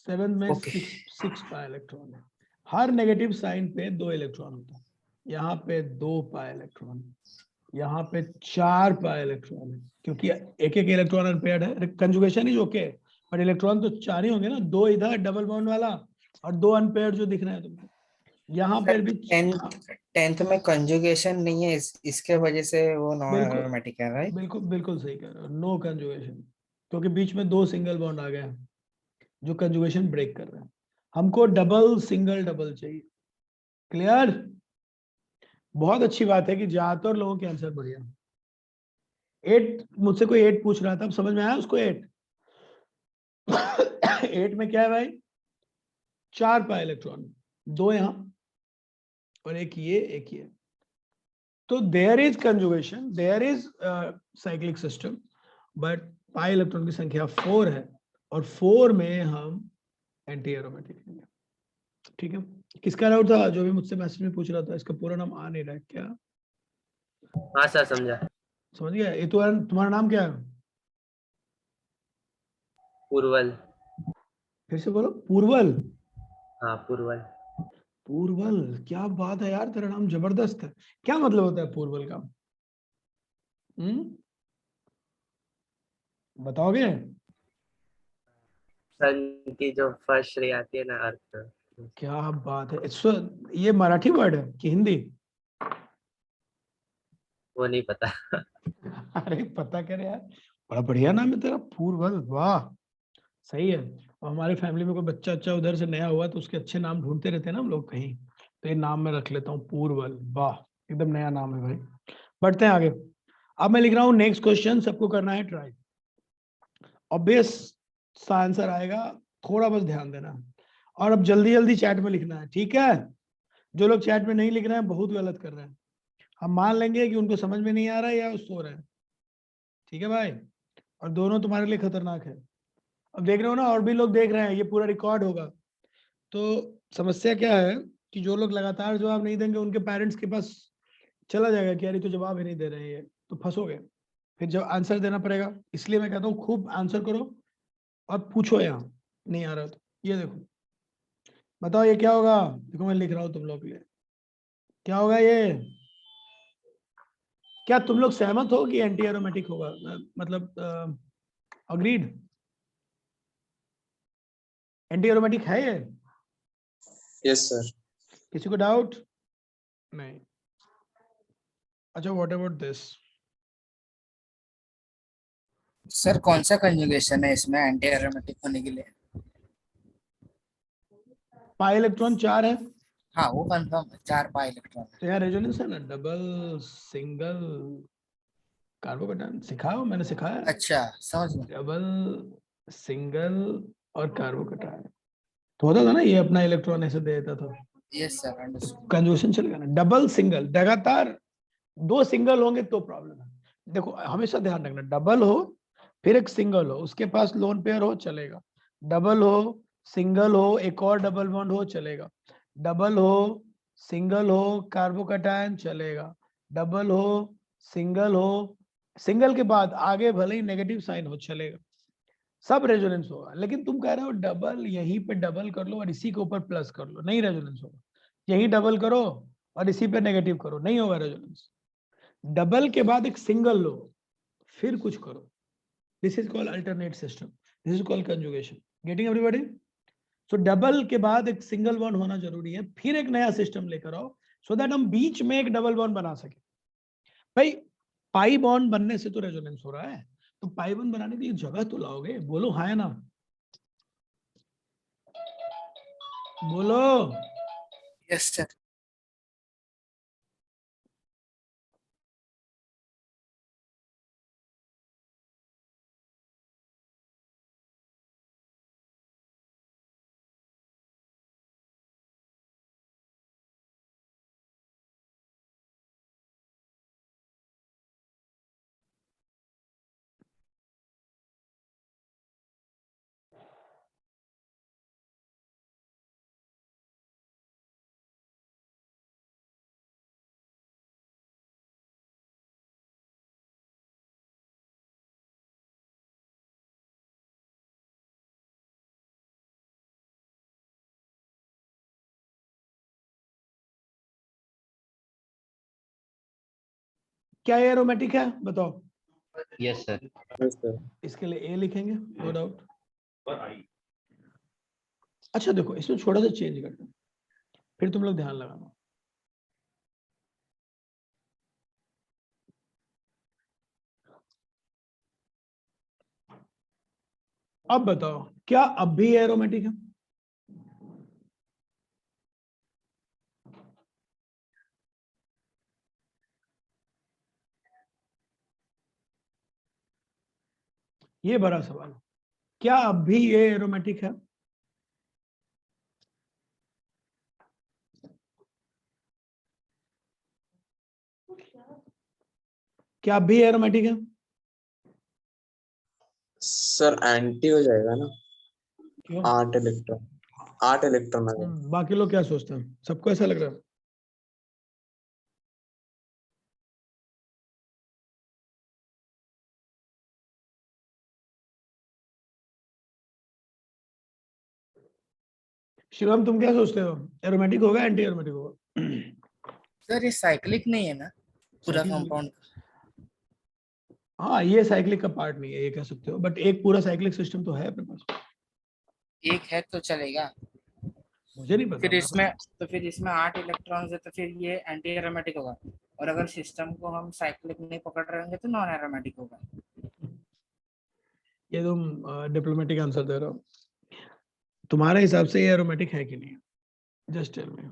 7 में Okay. 6 पाई इलेक्ट्रॉन है। हर नेगेटिव साइन पे 2 इलेक्ट्रॉन होता है। यहाँ पे 2 पाई इलेक्ट्रॉन, यहाँ पे 4 पाई इलेक्ट्रॉन है, क्योंकि एक इलेक्ट्रॉन अनपेयर्ड है। कंजुगेशन इज ओके, पर इलेक्ट्रॉन तो 4 ही होंगे ना, 2 इधर डबल बॉन्ड वाला और 2 अनपेयर्ड जो दिख रहे हैं तुमको। यहाँ पर भी 10th में कंजुगेशन नहीं है, इसके वजह से वो नॉन बिल्कुल एरोमेटिक है, राइट? बिल्कुल सही कह रहे हो, नो कंजुगेशन, क्योंकि बीच में 2 सिंगल बॉन्ड आ गया जो कंजुगेशन ब्रेक कर रहे हैं। हमको डबल सिंगल डबल चाहिए। क्लियर? बहुत अच्छी बात है कि ज्यादातर लोगों के आंसर बढ़िया। 8 मुझसे कोई 8 पूछ रहा था, अब समझ में आया उसको 8? 8 में क्या है भाई? 4 पाई इलेक्ट्रॉन, 2 यहाँ और एक ये। तो there is conjugation, there is cyclic system, but pi electron की संख्या 4 है, और 4 में हम एंटी एरोमेटिक लेंगे। ठीक है? किसका डाउट था? जो भी मुझसे मैसेज में पूछ रहा था, इसका पूरा नाम आ नहीं रहा है क्या? हाँ सर समझा। समझ गया? ये तो तुम्हारा नाम क्या है? पूर्वल। फिर से बोलो। पूर्वल? हाँ पूर्वल। पूर्वल, क्या बात है यार, तेरा नाम जबरदस्त है। क्या मतलब होता है पूर्वल का? बताओगे? सन की जो फर्स्ट रे आती है ना, अर्थ। क्या बात है। ये मराठी वर्ड है कि हिंदी? वो नहीं पता। अरे पता करे यार, बड़ा बढ़िया नाम है तेरा, पूर्वल। वाह, सही है। और हमारे फैमिली में कोई बच्चा अच्छा उधर से नया हुआ तो उसके अच्छे नाम ढूंढते रहते हैं ना हम लोग कहीं, तो ये नाम मैं रख लेता हूँ, पूर्वल। वाह, एकदम नया नाम है भाई। बढ़ते हैं आगे। अब मैं लिख रहा हूँ नेक्स्ट क्वेश्चन, सबको करना है ट्राई। ऑब्वियस सा आंसर आएगा, थोड़ा बस ध्यान देना, और अब जल्दी जल्दी चैट में लिखना है, ठीक है? जो लोग चैट में नहीं लिख रहे हैं बहुत गलत कर रहे हैं। हम मान लेंगे कि उनको समझ में नहीं आ रहा है या सो रहे हैं, ठीक है भाई? और दोनों तुम्हारे लिए खतरनाक है। अब देख रहे हो ना, और भी लोग देख रहे हैं, ये पूरा रिकॉर्ड होगा। तो समस्या क्या है कि जो लोग लगातार जवाब नहीं देंगे उनके पेरेंट्स के पास चला जाएगा कि यार तो जवाब ही नहीं दे रहे हैं, ये तो फंसोगे, फिर जब आंसर देना पड़ेगा। इसलिए मैं कहता हूँ खूब आंसर करो और पूछो। यहाँ नहीं आ रहा तो ये देखो, बताओ ये क्या होगा? देखो मैं लिख रहा हूँ तुम लोग के लिए, क्या होगा ये? क्या तुम लोग सहमत हो कि एंटी एरोमेटिक होगा? मतलब अग्रीड? एंटी एरोमेटिक है ये? Yes sir. किसी को डाउट? नहीं। अच्छा, व्हाट अबाउट दिस? सर कौन सा कंजुगेशन है इसमें एंटी एरोमेटिक होने के लिए? पाई इलेक्ट्रॉन 4 है। हाँ वो कंफर्म है, 4 पाई इलेक्ट्रॉन। तो यार रेजोनेंस है ना, डबल सिंगल कार्बोकेटायन। सिखाओ, मैंने सिखाया। अच्छा समझ गया। डबल सिंगल और कार्बोकेटायन तो होता था ना, ये अपना इलेक्ट्रॉन ऐसे दे देता था, यस सर, अंडरस्टूड। कंजुगेशन चलेगा ना। डबल सिंगल, लगातार दो सिंगल होंगे तो प्रॉब्लम है। देखो हमेशा ध्यान रखना, डबल हो फिर एक सिंगल हो, उसके पास लोन पेयर हो चलेगा, डबल हो सिंगल हो एक और डबल बॉन्ड हो चलेगा, डबल हो सिंगल हो कार्बोकैटायन चलेगा, डबल हो सिंगल हो, सिंगल के बाद आगे भले ही नेगेटिव साइन हो चलेगा, सब रेजोनेंस होगा। लेकिन तुम कह रहे हो डबल यहीं पे डबल कर लो और इसी के ऊपर प्लस कर लो, नहीं रेजोनेंस होगा। यही डबल करो और इसी पे नेगेटिव करो, नहीं होगा रेजोनेंस। डबल के बाद एक सिंगल लो फिर कुछ करो, this is called alternate system, this is called conjugation. Getting everybody? So double के बाद एक सिंगल बॉन्ड होना जरूरी है, फिर एक नया सिस्टम लेकर आओ सो दैट हम बीच में एक डबल बॉन्ड बना सके। भाई पाई बॉन्ड बनने से तो रेजोनेंस हो रहा है, तो पाई बॉन्ड बनाने के लिए जगह तो लाओगे, बोलो हाँ या ना, बोलो। Yes sir. क्या एरोमेटिक है बताओ? Yes sir. Yes, sir. इसके लिए ए लिखेंगे, नो डाउट। अच्छा देखो इसमें थोड़ा सा चेंज करते हैं, फिर तुम लोग ध्यान लगाना। अब बताओ क्या अब भी एरोमेटिक है? ये बड़ा सवाल है, क्या अब भी ये एरोमेटिक है? क्या अब भी एरोमेटिक है? सर एंटी हो जाएगा ना, क्यों? 8 इलेक्ट्रॉन, 8 इलेक्ट्रॉन आ जाएगा। बाकी लोग क्या सोचते हैं, सबको ऐसा लग रहा है? शिवम तुम क्या सोचते हो, एरोमेटिक होगा एंटी एरोमेटिक होगा? सर ये साइक्लिक नहीं है ना पूरा Cyclic नहीं। कंपाउंड? हाँ ये साइक्लिक का पार्ट नहीं है ये कह सकते हो, बट एक पूरा साइक्लिक सिस्टम तो है अपने पास। एक है तो चलेगा। मुझे नहीं पता, फिर इसमें 8 इलेक्ट्रॉन्स है तो फिर ये एंटी एरोमेटिक होगा। और अगर सिस्टम को हम साइक्लिक नहीं पकड़ रहे होंगे तो नॉन एरोमेटिक होगा। ये तुम डिप्लोमेटिक आंसर दे रहे हो। तुम्हारे हिसाब से ये एरोमेटिक है कि नहीं? Just tell me.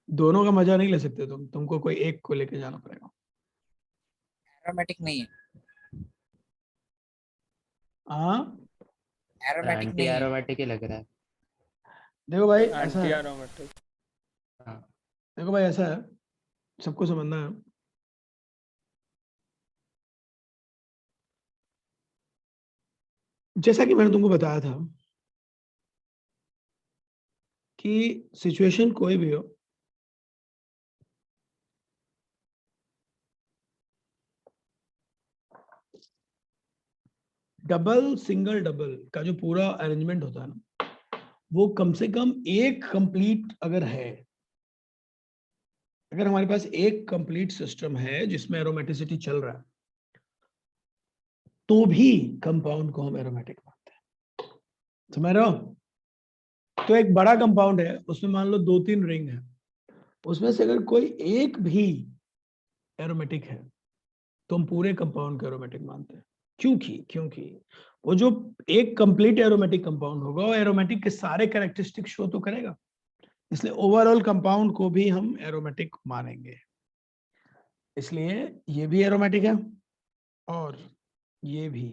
दोनों का मजा नहीं ले सकते तुमको कोई एक को लेके जाना पड़ेगा। एरोमेटिक नहीं है। हाँ एरोमेटिक एंटी नहीं है। एरोमेटिक ही लग रहा है। देखो भाई ऐसा एंटी है, एरोमेटिक। हाँ। देखो भाई ऐसा है, सबको समझना है। जैसा कि मैंने तुमको बताया था कि सिचुएशन कोई भी हो, डबल सिंगल डबल का जो पूरा अरेंजमेंट होता है ना, वो कम से कम एक कंप्लीट अगर है, अगर हमारे पास एक कंप्लीट सिस्टम है जिसमें एरोमेटिसिटी चल रहा है, तो भी कंपाउंड को हम एरोमेटिक मानते हैं। समझ रहे हो? तो एक बड़ा कंपाउंड है, उसमें मान लो 2-3 रिंग है, उसमें से अगर कोई एक भी एरोमेटिक है तो हम पूरे कंपाउंड को एरोमेटिक मानते हैं। क्योंकि वो जो एक कंप्लीट एरोमेटिक कंपाउंड होगा वो एरोमेटिक के सारे कैरेक्टरिस्टिक शो तो करेगा, इसलिए ओवरऑल कंपाउंड को भी हम एरोमेटिक मानेंगे। इसलिए ये भी एरोमेटिक है और ये भी।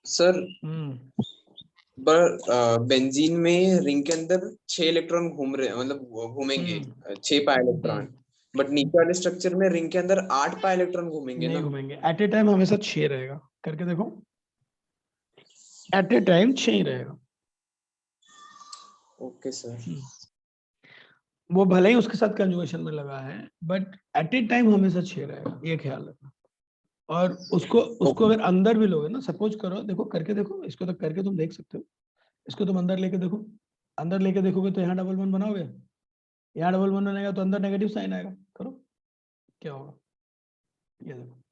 सर पर बेंजीन में रिंग के अंदर 6 इलेक्ट्रॉन घूम रहे, मतलब वो घूमेंगे 6 पाई इलेक्ट्रॉन, बट नीचे वाले स्ट्रक्चर में रिंग के अंदर 8 पाई इलेक्ट्रॉन घूमेंगे नहीं ना। घूमेंगे, एट ए टाइम हमेशा 6 रहेगा, करके देखो, एट ए टाइम 6 ही रहेगा। Okay sir. वो भले ही उसके साथ कंजुगेशन में लगा है, बट एट ए टाइम हमेशा 6 रहेगा, ये ख्याल रखना। और उसको अगर अंदर भी लोगे ना, सपोज करो, देखो करके देखो, इसको तो करके तुम देख सकते हो, इसको तुम अंदर लेके देखो, अंदर लेके देखोगे तो यहाँ डबल वन बनाओगे, यहाँ डबल वन बनेगा तो अंदर नेगेटिव साइन आएगा, करो क्या होगा, ये देखो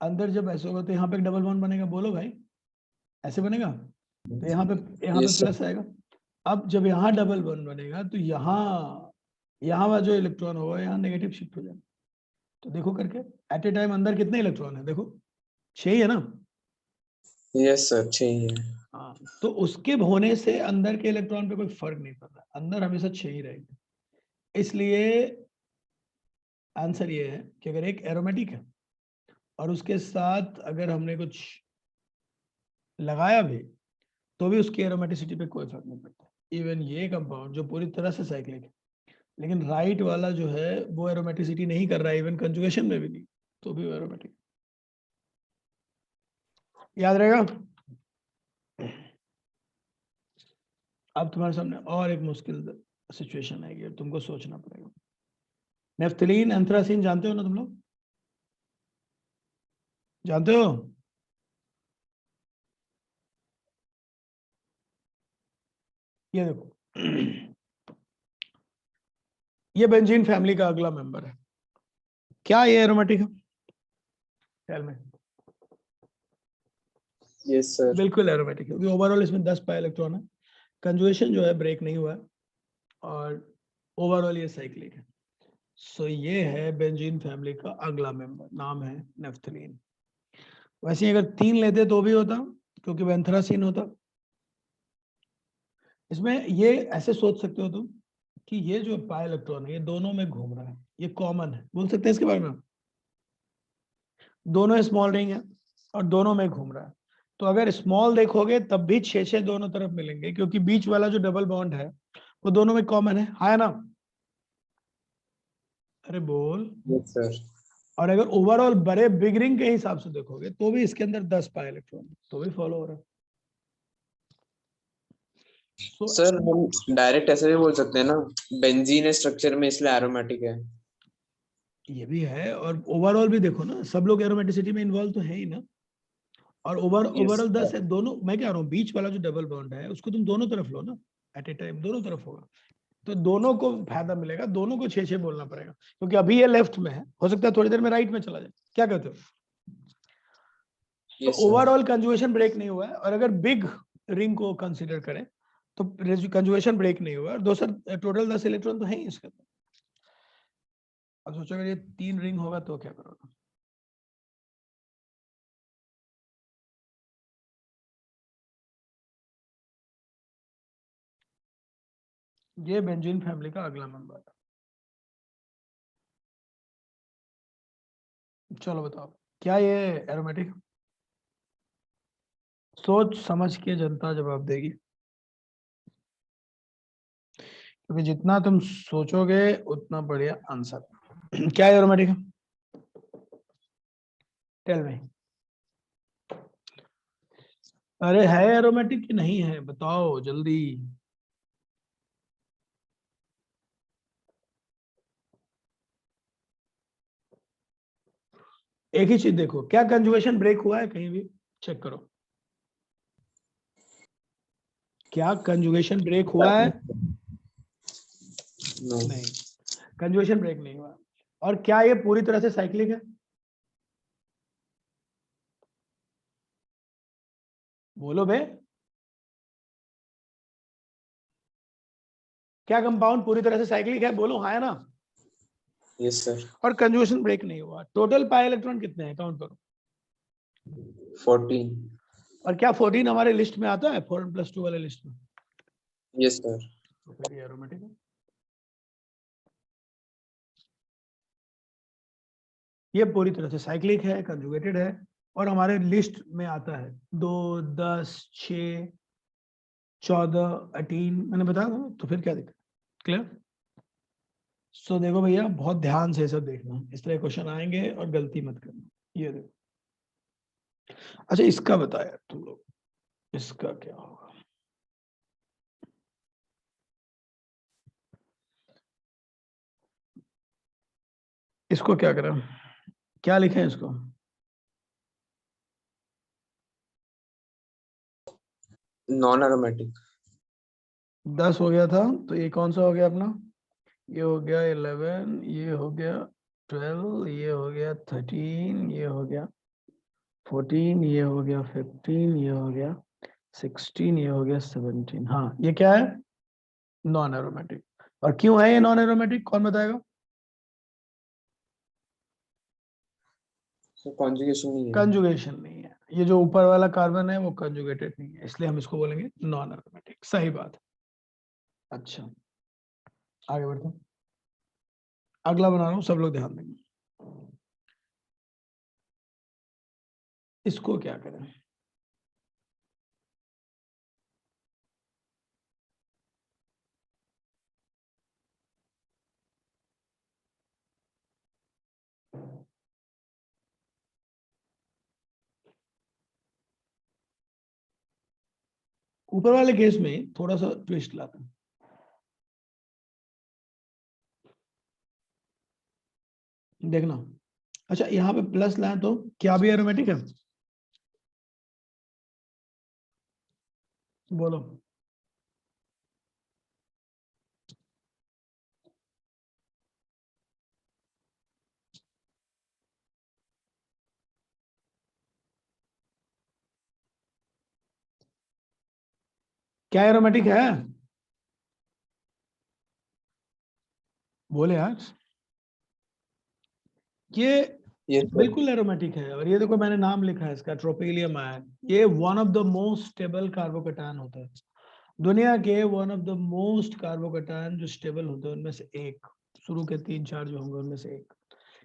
अंदर जब ऐसे होगा तो यहाँ पे डबल वन बनेगा, बोलो भाई ऐसे बनेगा, तो यहाँ पे Yes, sir. प्लस आएगा। अब जब यहाँ डबल वन बनेगा तो यहाँ वाला जो इलेक्ट्रॉन होगा यहाँ नेगेटिव शिफ्ट हो जाएगा। तो देखो करके, एट ए टाइम अंदर कितने इलेक्ट्रॉन है, देखो 6 ही है ना। यस सर, 6 ही है। हाँ, तो उसके होने से अंदर के इलेक्ट्रॉन पे कोई फर्क नहीं पड़ता, अंदर हमेशा 6 ही रहेंगे। इसलिए आंसर ये है कि अगर एक एरोमेटिक है और उसके साथ अगर हमने कुछ लगाया भी तो भी उसकी एरोमेटिसिटी पे कोई फर्क नहीं पड़ता। इवन ये कंपाउंड जो पूरी तरह से साइक्लिक है, लेकिन राइट वाला जो है वो एरोमेटिसिटी नहीं कर रहा है, इवन कंजुगेशन में भी नहीं, तो भी वो एरोमेटिक। याद रहेगा। अब तुम्हारे सामने और एक मुश्किल सिचुएशन आएगी, तुमको सोचना पड़ेगा। नेफ्थलीन एंथ्रासीन जानते हो ना तुम लोग, जानते हो? ये देखो ये बेंजीन फैमिली का अगला मेंबर है, क्या ये एरोमेटिक है? ख्याल में यस सर। बिल्कुल एरोमेटिक है, क्योंकि ओवरऑल इसमें 10 पाई इलेक्ट्रॉन है, कंजुगेशन जो है ब्रेक नहीं हुआ है, और ओवरऑल ये साइक्लिक है। सो ये है बेंजीन फैमिली का अगला मेंबर, नाम है नेफ्थलीन। वैसे ही अगर 3 लेते तो भी होता, क्योंकि वो एंथ्रासीन होता। इसमें ये ऐसे सोच सकते हो तुम कि ये जो पाई इलेक्ट्रॉन है ये दोनों में घूम रहा है, ये कॉमन है, बोल सकते हैं इसके बारे में, दोनों स्मॉल रिंग है और दोनों में घूम रहा है। तो अगर स्मॉल देखोगे तब भी 6 दोनों तरफ मिलेंगे, क्योंकि बीच वाला जो डबल बॉन्ड है वो दोनों में कॉमन है ना? अरे बोल। Yes sir. और अगर ओवरऑल बड़े बिग रिंग के हिसाब से देखोगे तो भी इसके अंदर 10 पाई इलेक्ट्रॉन, तो भी फॉलो हो रहा है। सर हम डायरेक्ट ऐसे भी बोल सकते हैं ना, बेंजीन है स्ट्रक्चर में इसलिए एरोमेटिक है। ये भी है, और ओवरऑल भी देखो ना, सब लोग एरोमेटिसिटी में इन्वॉल्व तो है ही ना। और ओवरऑल 10 है दोनों, मैं कह रहा हूँ बीच वाला जो डबल बॉन्ड है उसको तुम दोनों तरफ लो ना, एट ए टाइम दोनों तरफ होगा, तो दोनों को फायदा मिलेगा, दोनों को 6 बोलना पड़ेगा, क्योंकि अभी ये लेफ्ट में है, हो सकता है थोड़ी देर में राइट में चला जाए, क्या कहते हो? तो ओवरऑल कंजुगेशन ब्रेक नहीं हुआ है, और अगर बिग रिंग को कंसीडर करें तो कंजुगेशन ब्रेक नहीं हुआ है, और दूसरा टोटल 10 इलेक्ट्रॉन तो है ही इसके अंदर। अब सोचो अगर ये 3 रिंग होगा तो क्या करोगे? ये बेंजीन फैमिली का अगला मेंबर है। चलो बताओ, क्या ये एरोमेटिक? सोच समझ के जनता जवाब देगी, क्योंकि जितना तुम सोचोगे उतना बढ़िया आंसर। क्या एरोमेटिक है? Tell me. अरे है एरोमेटिक कि नहीं है, बताओ जल्दी। एक ही चीज देखो, क्या कंजुगेशन ब्रेक हुआ है कहीं भी? चेक करो, क्या कंजुगेशन ब्रेक हुआ है? नहीं, कंजुगेशन ब्रेक नहीं हुआ। और क्या ये पूरी तरह से साइक्लिक है? बोलो बे, क्या कंपाउंड पूरी तरह से साइक्लिक है? बोलो हाँ है ना? Yes sir. और कंजुगेशन ब्रेक नहीं हुआ। टोटल पाई इलेक्ट्रॉन कितने हैं, काउंट करो। 14। और क्या 14 हमारे लिस्ट में आता है, 4+2 वाले लिस्ट में? Yes sir. तो फिर ये एरोमेटिक है। ये पूरी तरह से साइक्लिक है, कंजुगेटेड है, और हमारे लिस्ट में आता है 2, 10, 6, 14 18 मैंने बताया था ना, तो फिर क्या दिक्कत? क्लियर? सो देखो भैया, बहुत ध्यान से सब देखना, इस तरह क्वेश्चन आएंगे और गलती मत करना। ये देखो, अच्छा इसका बताया तुम लोग, इसका क्या होगा? इसको क्या करें, क्या लिखें इसको? Non aromatic. 10 हो गया था, तो ये कौन सा हो गया अपना? ये हो गया 11, ये हो गया 12, ये हो गया 13, ये हो गया 14, ये हो गया 15, ये हो गया 16, ये हो गया 17। हाँ, ये क्या है? Non aromatic. और क्यों है ये नॉन एरोमेटिक, कौन बताएगा? कॉन्जुगेशन नहीं है। कंजुगेशन नहीं है, ये जो ऊपर वाला कार्बन है वो कंजुगेटेड नहीं है, इसलिए हम इसको बोलेंगे नॉन एरोमेटिक। सही बात है। अच्छा, आगे बढ़ते हैं। अगला बना रहा हूं, सब लोग ध्यान देंगे। इसको क्या करें? ऊपर वाले केस में थोड़ा सा ट्विस्ट लाते हैं। देखना, अच्छा यहाँ पे प्लस लाए तो क्या भी एरोमेटिक है? बोलो। क्या एरोमेटिक है? बोले यार। ये Yes, sir. बिल्कुल एरोमेटिक है, और ये देखो मैंने नाम लिखा है इसका, ट्रोपिलियम आयन। ये one of the most stable carbocation होता है दुनिया के, one of the most carbocation जो स्टेबल होते हैं उनमें से एक, शुरू के 3-4 जो होंगे उनमें से एक,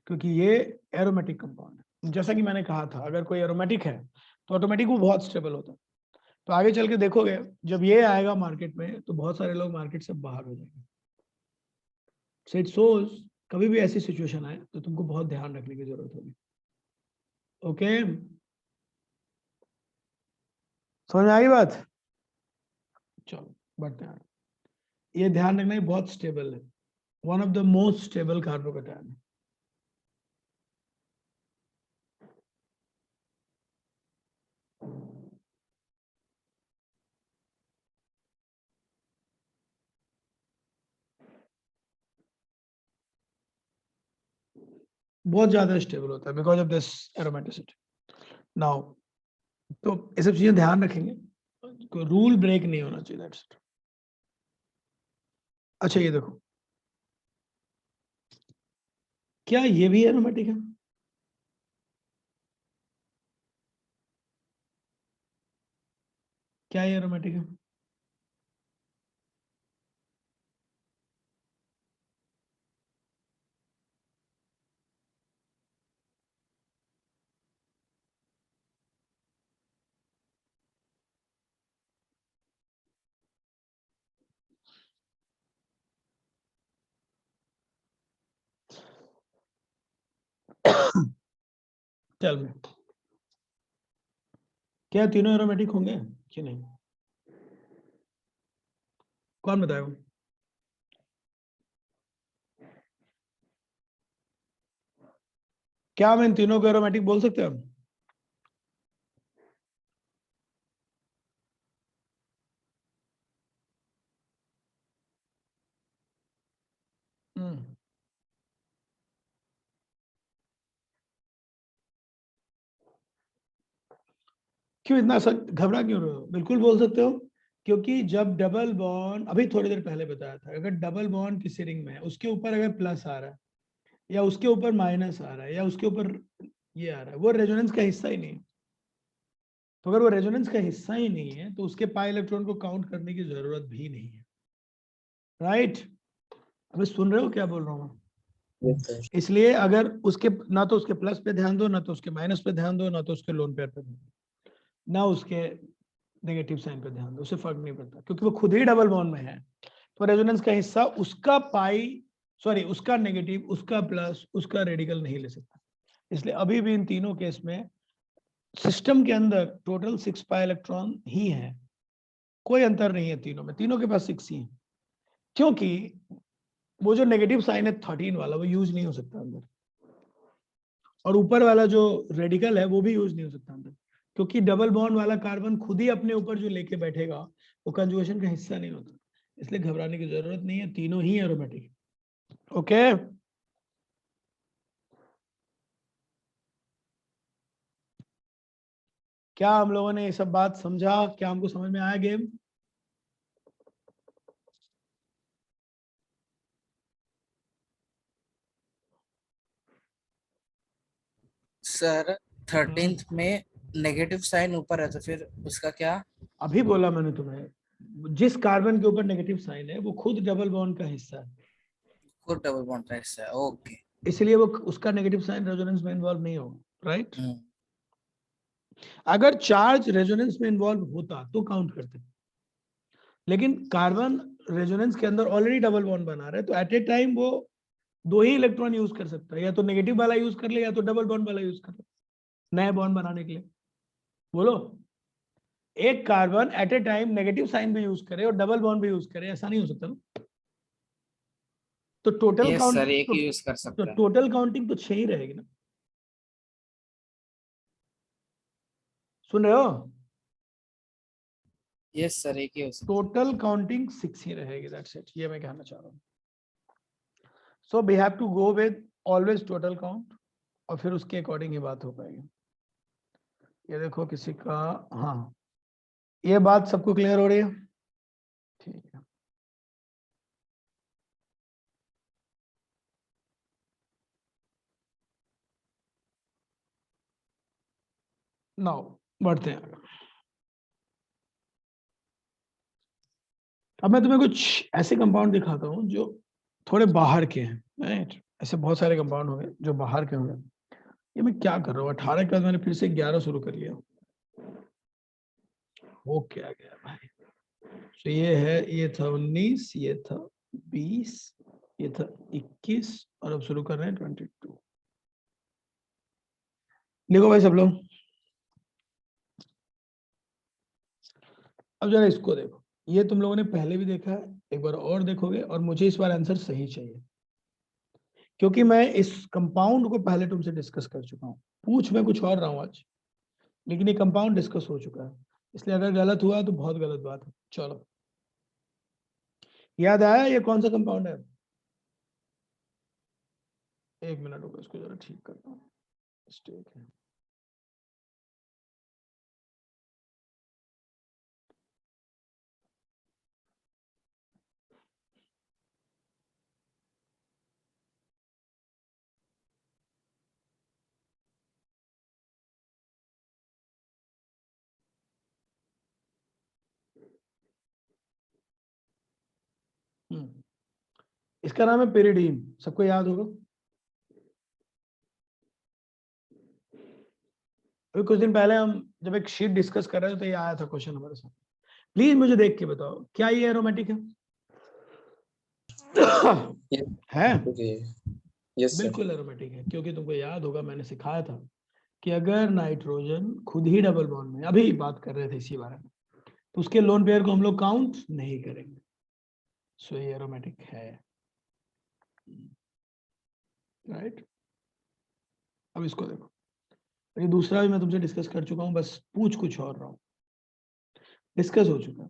क्योंकि ये एरोमेटिक कंपाउंड है। जैसा कि मैंने कहा था, अगर कोई एरोमेटिक है तो ऑटोमेटिक वो बहुत स्टेबल होता है। तो आगे चल के देखोगे, जब ये आएगा मार्केट में तो बहुत सारे लोग मार्केट से बाहर हो जाएंगे। सो इट शोज, कभी भी ऐसी सिचुएशन आए तो तुमको बहुत ध्यान रखने की जरूरत होगी। ओके, समझ में आई बात? चलो बढ़ते हैं। ये ध्यान रखना, ये बहुत स्टेबल है, one of the most stable carbocation है। बहुत ज्यादा स्टेबल होता है because of this aromaticity. Now तो ये सब चीजें ध्यान रखेंगे, कोई रूल ब्रेक नहीं होना चाहिए, दैट्स इट। अच्छा ये देखो, क्या ये भी एरोमेटिक है? क्या ये एरोमेटिक है? चल में क्या तीनों एरोमेटिक होंगे कि नहीं? कौन बताएगा? क्या हम इन तीनों को एरोमेटिक बोल सकते हैं हम? क्यों इतना सब घबरा क्यों रहे हो? बिल्कुल बोल सकते हो, क्योंकि जब डबल बॉन्ड, अभी थोड़ी देर पहले बताया था, अगर डबल बॉन्ड किसी रिंग में है, उसके ऊपर अगर प्लस आ रहा है या उसके ऊपर माइनस आ रहा है या उसके ऊपर ये आ रहा है, वो रेजोनेंस का हिस्सा ही नहीं है। तो अगर वो रेजोनेंस का हिस्सा ही नहीं है तो उसके पाई इलेक्ट्रॉन को काउंट करने की जरूरत भी नहीं है। राइट? अभी सुन रहे हो क्या बोल रहा हूँ? Yes, sir. इसलिए अगर उसके, ना तो उसके प्लस पे ध्यान दो, ना तो उसके माइनस पे ध्यान दो, ना तो उसके लोन पेयर पे ध्यान दो, ना उसके नेगेटिव साइन पे ध्यान दो, उसे फर्क नहीं पड़ता क्योंकि वो खुद ही डबल बॉन्ड में है। तो रेजोनेंस का हिस्सा उसका उसका नेगेटिव, उसका प्लस, उसका रेडिकल नहीं ले सकता। इसलिए अभी भी इन तीनों केस में सिस्टम के अंदर टोटल 6 पाई इलेक्ट्रॉन ही है, कोई अंतर नहीं है तीनों में, तीनों के पास 6 ही है। क्योंकि वो जो नेगेटिव साइन है 13 वाला, वो यूज नहीं हो सकता अंदर, और ऊपर वाला जो रेडिकल है वो भी यूज नहीं हो सकता अंदर, क्योंकि डबल बॉन्ड वाला कार्बन खुद ही अपने ऊपर जो लेके बैठेगा वो कंजुगेशन का हिस्सा नहीं होता। इसलिए घबराने की जरूरत नहीं है, तीनों ही एरोमेटिक। ओके, क्या हम लोगों ने ये सब बात समझा? क्या हमको समझ में आया गेम? सर 13th में नेगेटिव साइन ऊपर है तो फिर उसका क्या? अभी बोला मैंने तुम्हें, जिस कार्बन के ऊपर नेगेटिव साइन है वो खुद डबल बॉन्ड का हिस्सा है, खुद डबल बॉन्ड का हिस्सा है। ओके। इसलिए वो उसका नेगेटिव साइन रेजोनेंस में इन्वॉल्व नहीं होगा, राइट? अगर चार्ज रेजोनेंस में इन्वॉल्व होता तो काउंट करते, लेकिन कार्बन रेजोनेंस के अंदर ऑलरेडी डबल बॉन्ड बना रहा है, तो एट ए टाइम वो 2 ही इलेक्ट्रॉन यूज कर सकता है, या तो नेगेटिव वाला यूज कर ले या तो डबल बॉन्ड वाला यूज कर ले नए बॉन्ड बनाने के लिए। बोलो, एक carbon at a time negative sign भी यूज करे और डबल बॉन्ड भी यूज करे, ऐसा नहीं हो सकता ना। तो टोटल यस काउंट सर, एक ही यूज कर तो सकता है। टोटल काउंटिंग तो 6 ही रहेगी ना। सुन रहे हो? यस सर, एक ही हो सकता है। टोटल काउंटिंग 6 ही रहेगी, दैट्स इट, ये मैं कहना चाह रहा हूँ। So we have to go with always total count, और फिर उसके अकॉर्डिंग ही बात हो पाएगी। ये देखो किसी का, हाँ, ये बात सबको क्लियर हो रही है? ठीक है, नाउ बढ़ते हैं आगे। अब मैं तुम्हें कुछ ऐसे कंपाउंड दिखाता हूँ जो थोड़े बाहर के हैं, राइट? ऐसे बहुत सारे कंपाउंड होंगे जो बाहर के होंगे। ये मैं क्या कर रहा हूँ, 18 के बाद मैंने फिर से 11 शुरू कर लिया, हो क्या गया भाई? तो ये है, ये था 19, ये था 20, ये था 21, और अब शुरू कर रहे हैं 22। लिखो भाई सब लोग। अब जरा इसको देखो, ये तुम लोगों ने पहले भी देखा है, एक बार और देखोगे, और मुझे इस बार आंसर सही चाहिए, क्योंकि मैं इस कंपाउंड को पहले तुमसे डिस्कस कर चुका हूँ। पूछ मैं कुछ और रहा हूँ आज, लेकिन ये कंपाउंड डिस्कस हो चुका है, इसलिए अगर गलत हुआ तो बहुत गलत बात है। चलो, याद आया ये कौन सा कंपाउंड है? एक मिनट होगा, इसको जरा ठीक करता हूँ, मिस्टेक है। इसका नाम है पेरिडीन, सबको याद होगा। अभी कुछ दिन पहले हम जब एक शीट डिस्कस कर रहे थे तो ये आया था क्वेश्चन हमारे साथ। प्लीज मुझे देख के बताओ, क्या ये एरोमेटिक है? है? Okay, yes sir. बिल्कुल एरोमेटिक है, क्योंकि तुमको याद होगा मैंने सिखाया था कि अगर नाइट्रोजन खुद ही डबल बॉन्ड में, अभी बात कर रहे थे इसी बारे में, तो उसके लोन पेयर को हम लोग काउंट नहीं करेंगे। सो ये एरोमेटिक है, राइट? अब इसको देखो, ये दूसरा भी मैं तुमसे डिस्कस कर चुका हूं, बस पूछ कुछ और रहा हूं, डिस्कस हो चुका।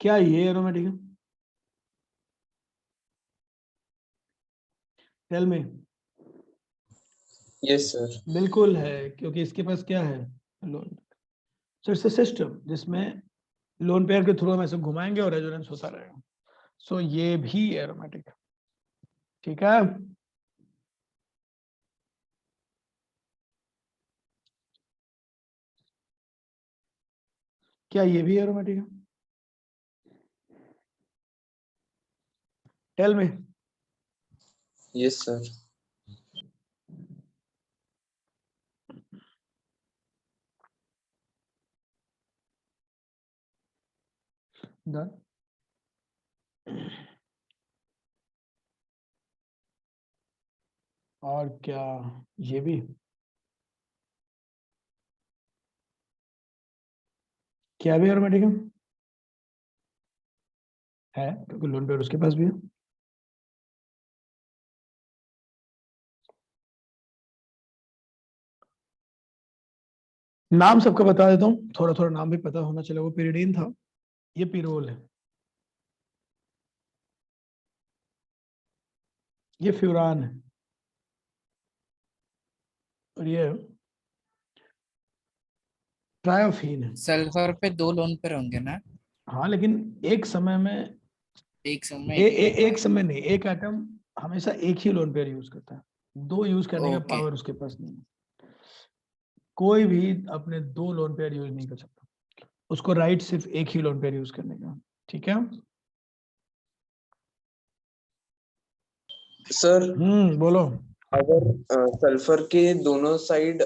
क्या ये एरोमेटिक है? Tell me. Yes sir. बिल्कुल है, क्योंकि इसके पास क्या है? Lone. So it's a system जिसमें लोन पेयर के थ्रू हम ऐसे घुमाएंगे और रेजोनेंस होता रहेगा। सो ये भी एरोमेटिक है, ठीक है? क्या ये भी एरोमेटिक है? Tell me. Yes sir. Done. और क्या ये भी क्या भी एरोमेटिक है क्योंकि लोन पेयर उसके पास भी है। नाम सबका बता देता हूँ, थोड़ा थोड़ा नाम भी पता होना चाहिए। वो पिरिडीन था, ये पिरोल है, ये फ्यूरान है, और ये ट्रायोफीन है। सल्फर पे 2 लोन पेयर होंगे ना हाँ लेकिन एक समय में एक समय? एक समय नहीं, एक एटम हमेशा एक ही लोन पेयर यूज करता है, दो यूज करने का ओके। पावर उसके पास नहीं है। कोई भी अपने दो लोन पेयर यूज नहीं कर सकता, उसको राइट सिर्फ एक ही लोन पेयर यूज करने का। ठीक है। सर बोलो। अगर सल्फर के दोनों साइड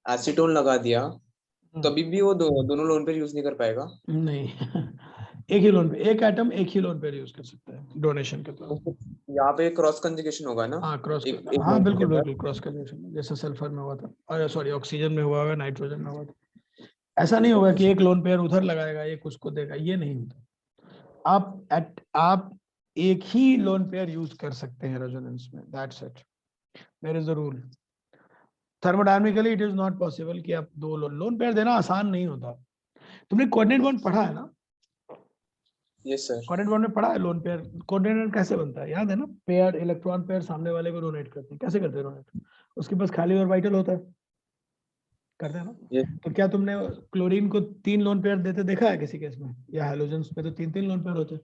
एसीटोन लगा दिया तभी भी वो दोनों लोन पेयर यूज नहीं कर पाएगा? नहीं एक ही लोन पे एक एटम एक ही लोन पेयर यूज कर सकता है डोनेशन के तो तौर। यहाँ पे क्रॉस कंजुगेशन होगा ना? हाँ क्रॉस, एक हाँ lone बिल्कुल pair का? बिल्कुल क्रॉस कंजक्शन जैसे सल्फर में हुआ था, और सॉरी ऑक्सीजन में हुआ होगा, नाइट्रोजन में हुआ था। ऐसा नहीं होगा कि एक लोन पेयर उधर लगाएगा एक उसको देगा, ये नहीं होता। आप एक ही लोन पेयर यूज कर सकते हैं रेजोनेंस में, that's it, there is the rule. Thermodynamically it is not possible कि आप दो लोन पेयर देना आसान नहीं होता। तुमने कोऑर्डिनेट बॉन्ड पढ़ा है ना? Yes sir. कोऑर्डिनेट बॉन्ड में पढ़ा है लोन पेयर कोऑर्डिनेट कैसे बनता है, याद है ना? पेयर इलेक्ट्रॉन पेयर सामने वाले को डोनेट करते हैं, कैसे करते हैं डोनेट? उसके पास खाली ऑर्बिटल होता है, करते हैं ना? यस तो क्या तुमने क्लोरीन को 3 लोन पेयर देते देखा है किसी केस में? या हेलोजेंस में तो 3 लोन पेयर होते हैं,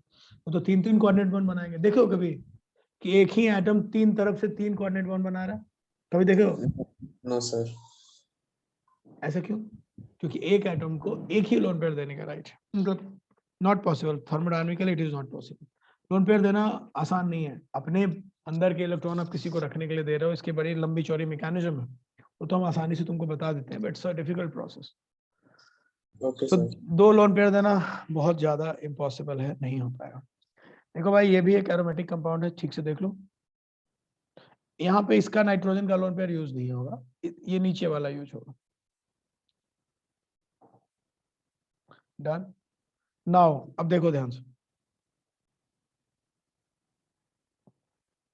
वो तो 3 कोऑर्डिनेट बॉन्ड बनाएंगे। देखो कभी कि एक ही एटम 3 तरफ से 3 कोऑर्डिनेट बॉन्ड बना रहा है, कभी देखो? No sir. ऐसा क्यों? क्योंकि एक एटम को एक ही लोन पेयर देने का राइट है, मतलब not possible, thermodynamically it is not possible. Lone pair देना आसान नहीं है, अपने अंदर के इलेक्ट्रॉन आप किसी को रखने के लिए दे रहे हो, इसकी बड़ी लंबी चौड़ी मैकेनिज्म है, वो तो हम आसानी से तुमको बता देते हैं, but it's a difficult process. Okay तो सर। 2 लोन पेयर देना बहुत ज्यादा इम्पॉसिबल है, नहीं हो पाएगा। देखो भाई ये भी एक एरोमेटिक कंपाउंड है, ठीक से देख लो। यहाँ पे इसका नाइट्रोजन का लोन पेयर यूज नहीं होगा, ये नीचे वाला यूज होगा। डन। नाउ अब देखो ध्यान से,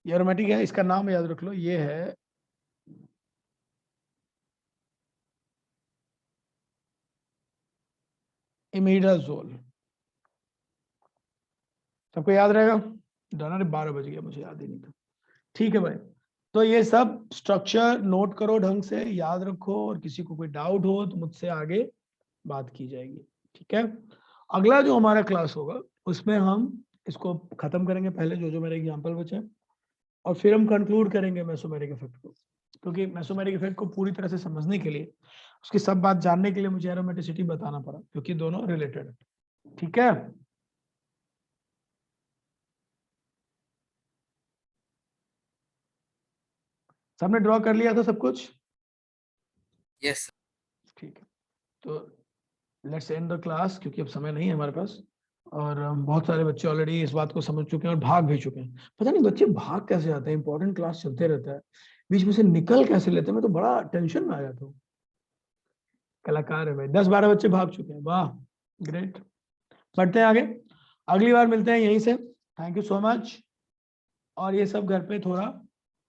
ये एरोमेटिक है, इसका नाम याद रख लो, ये है इमिडाजोल। सबको याद रहेगा? डन। अरे 12 बज गया, मुझे याद ही नहीं था। ठीक है भाई, तो ये सब स्ट्रक्चर नोट करो, ढंग से याद रखो, और किसी को कोई डाउट हो तो मुझसे आगे बात की जाएगी। ठीक है। अगला जो हमारा क्लास होगा उसमें हम इसको खत्म करेंगे, पहले जो जो मेरे एग्जांपल बचे, और फिर हम कंक्लूड करेंगे मेसोमेरिक इफेक्ट को, क्योंकि मेसोमेरिक इफेक्ट को पूरी तरह से समझने के लिए, उसकी सब बात जानने के लिए मुझे एरोमेटिसिटी बताना पड़ा, क्योंकि दोनों रिलेटेड है। ठीक है। सबने ड्रॉ कर लिया था सब कुछ? यस। ठीक है, तो लेट्स एंड द क्लास, क्योंकि अब समय नहीं है हमारे पास, और बहुत सारे बच्चे ऑलरेडी इस बात को समझ चुके हैं और भाग भी चुके हैं। पता नहीं बच्चे भाग कैसे आते हैं, इंपॉर्टेंट क्लास चलते रहता है, बीच में से निकल कैसे लेते हैं, मैं तो बड़ा टेंशन में आ जाता हूँ। कलाकार है भाई, 10-12 बच्चे भाग चुके हैं, वाह ग्रेट। बढ़ते हैं आगे, अगली बार मिलते हैं यहीं से। थैंक यू सो मच, और ये सब घर पे थोड़ा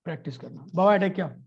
प्रैक्टिस करना। Bye, take care.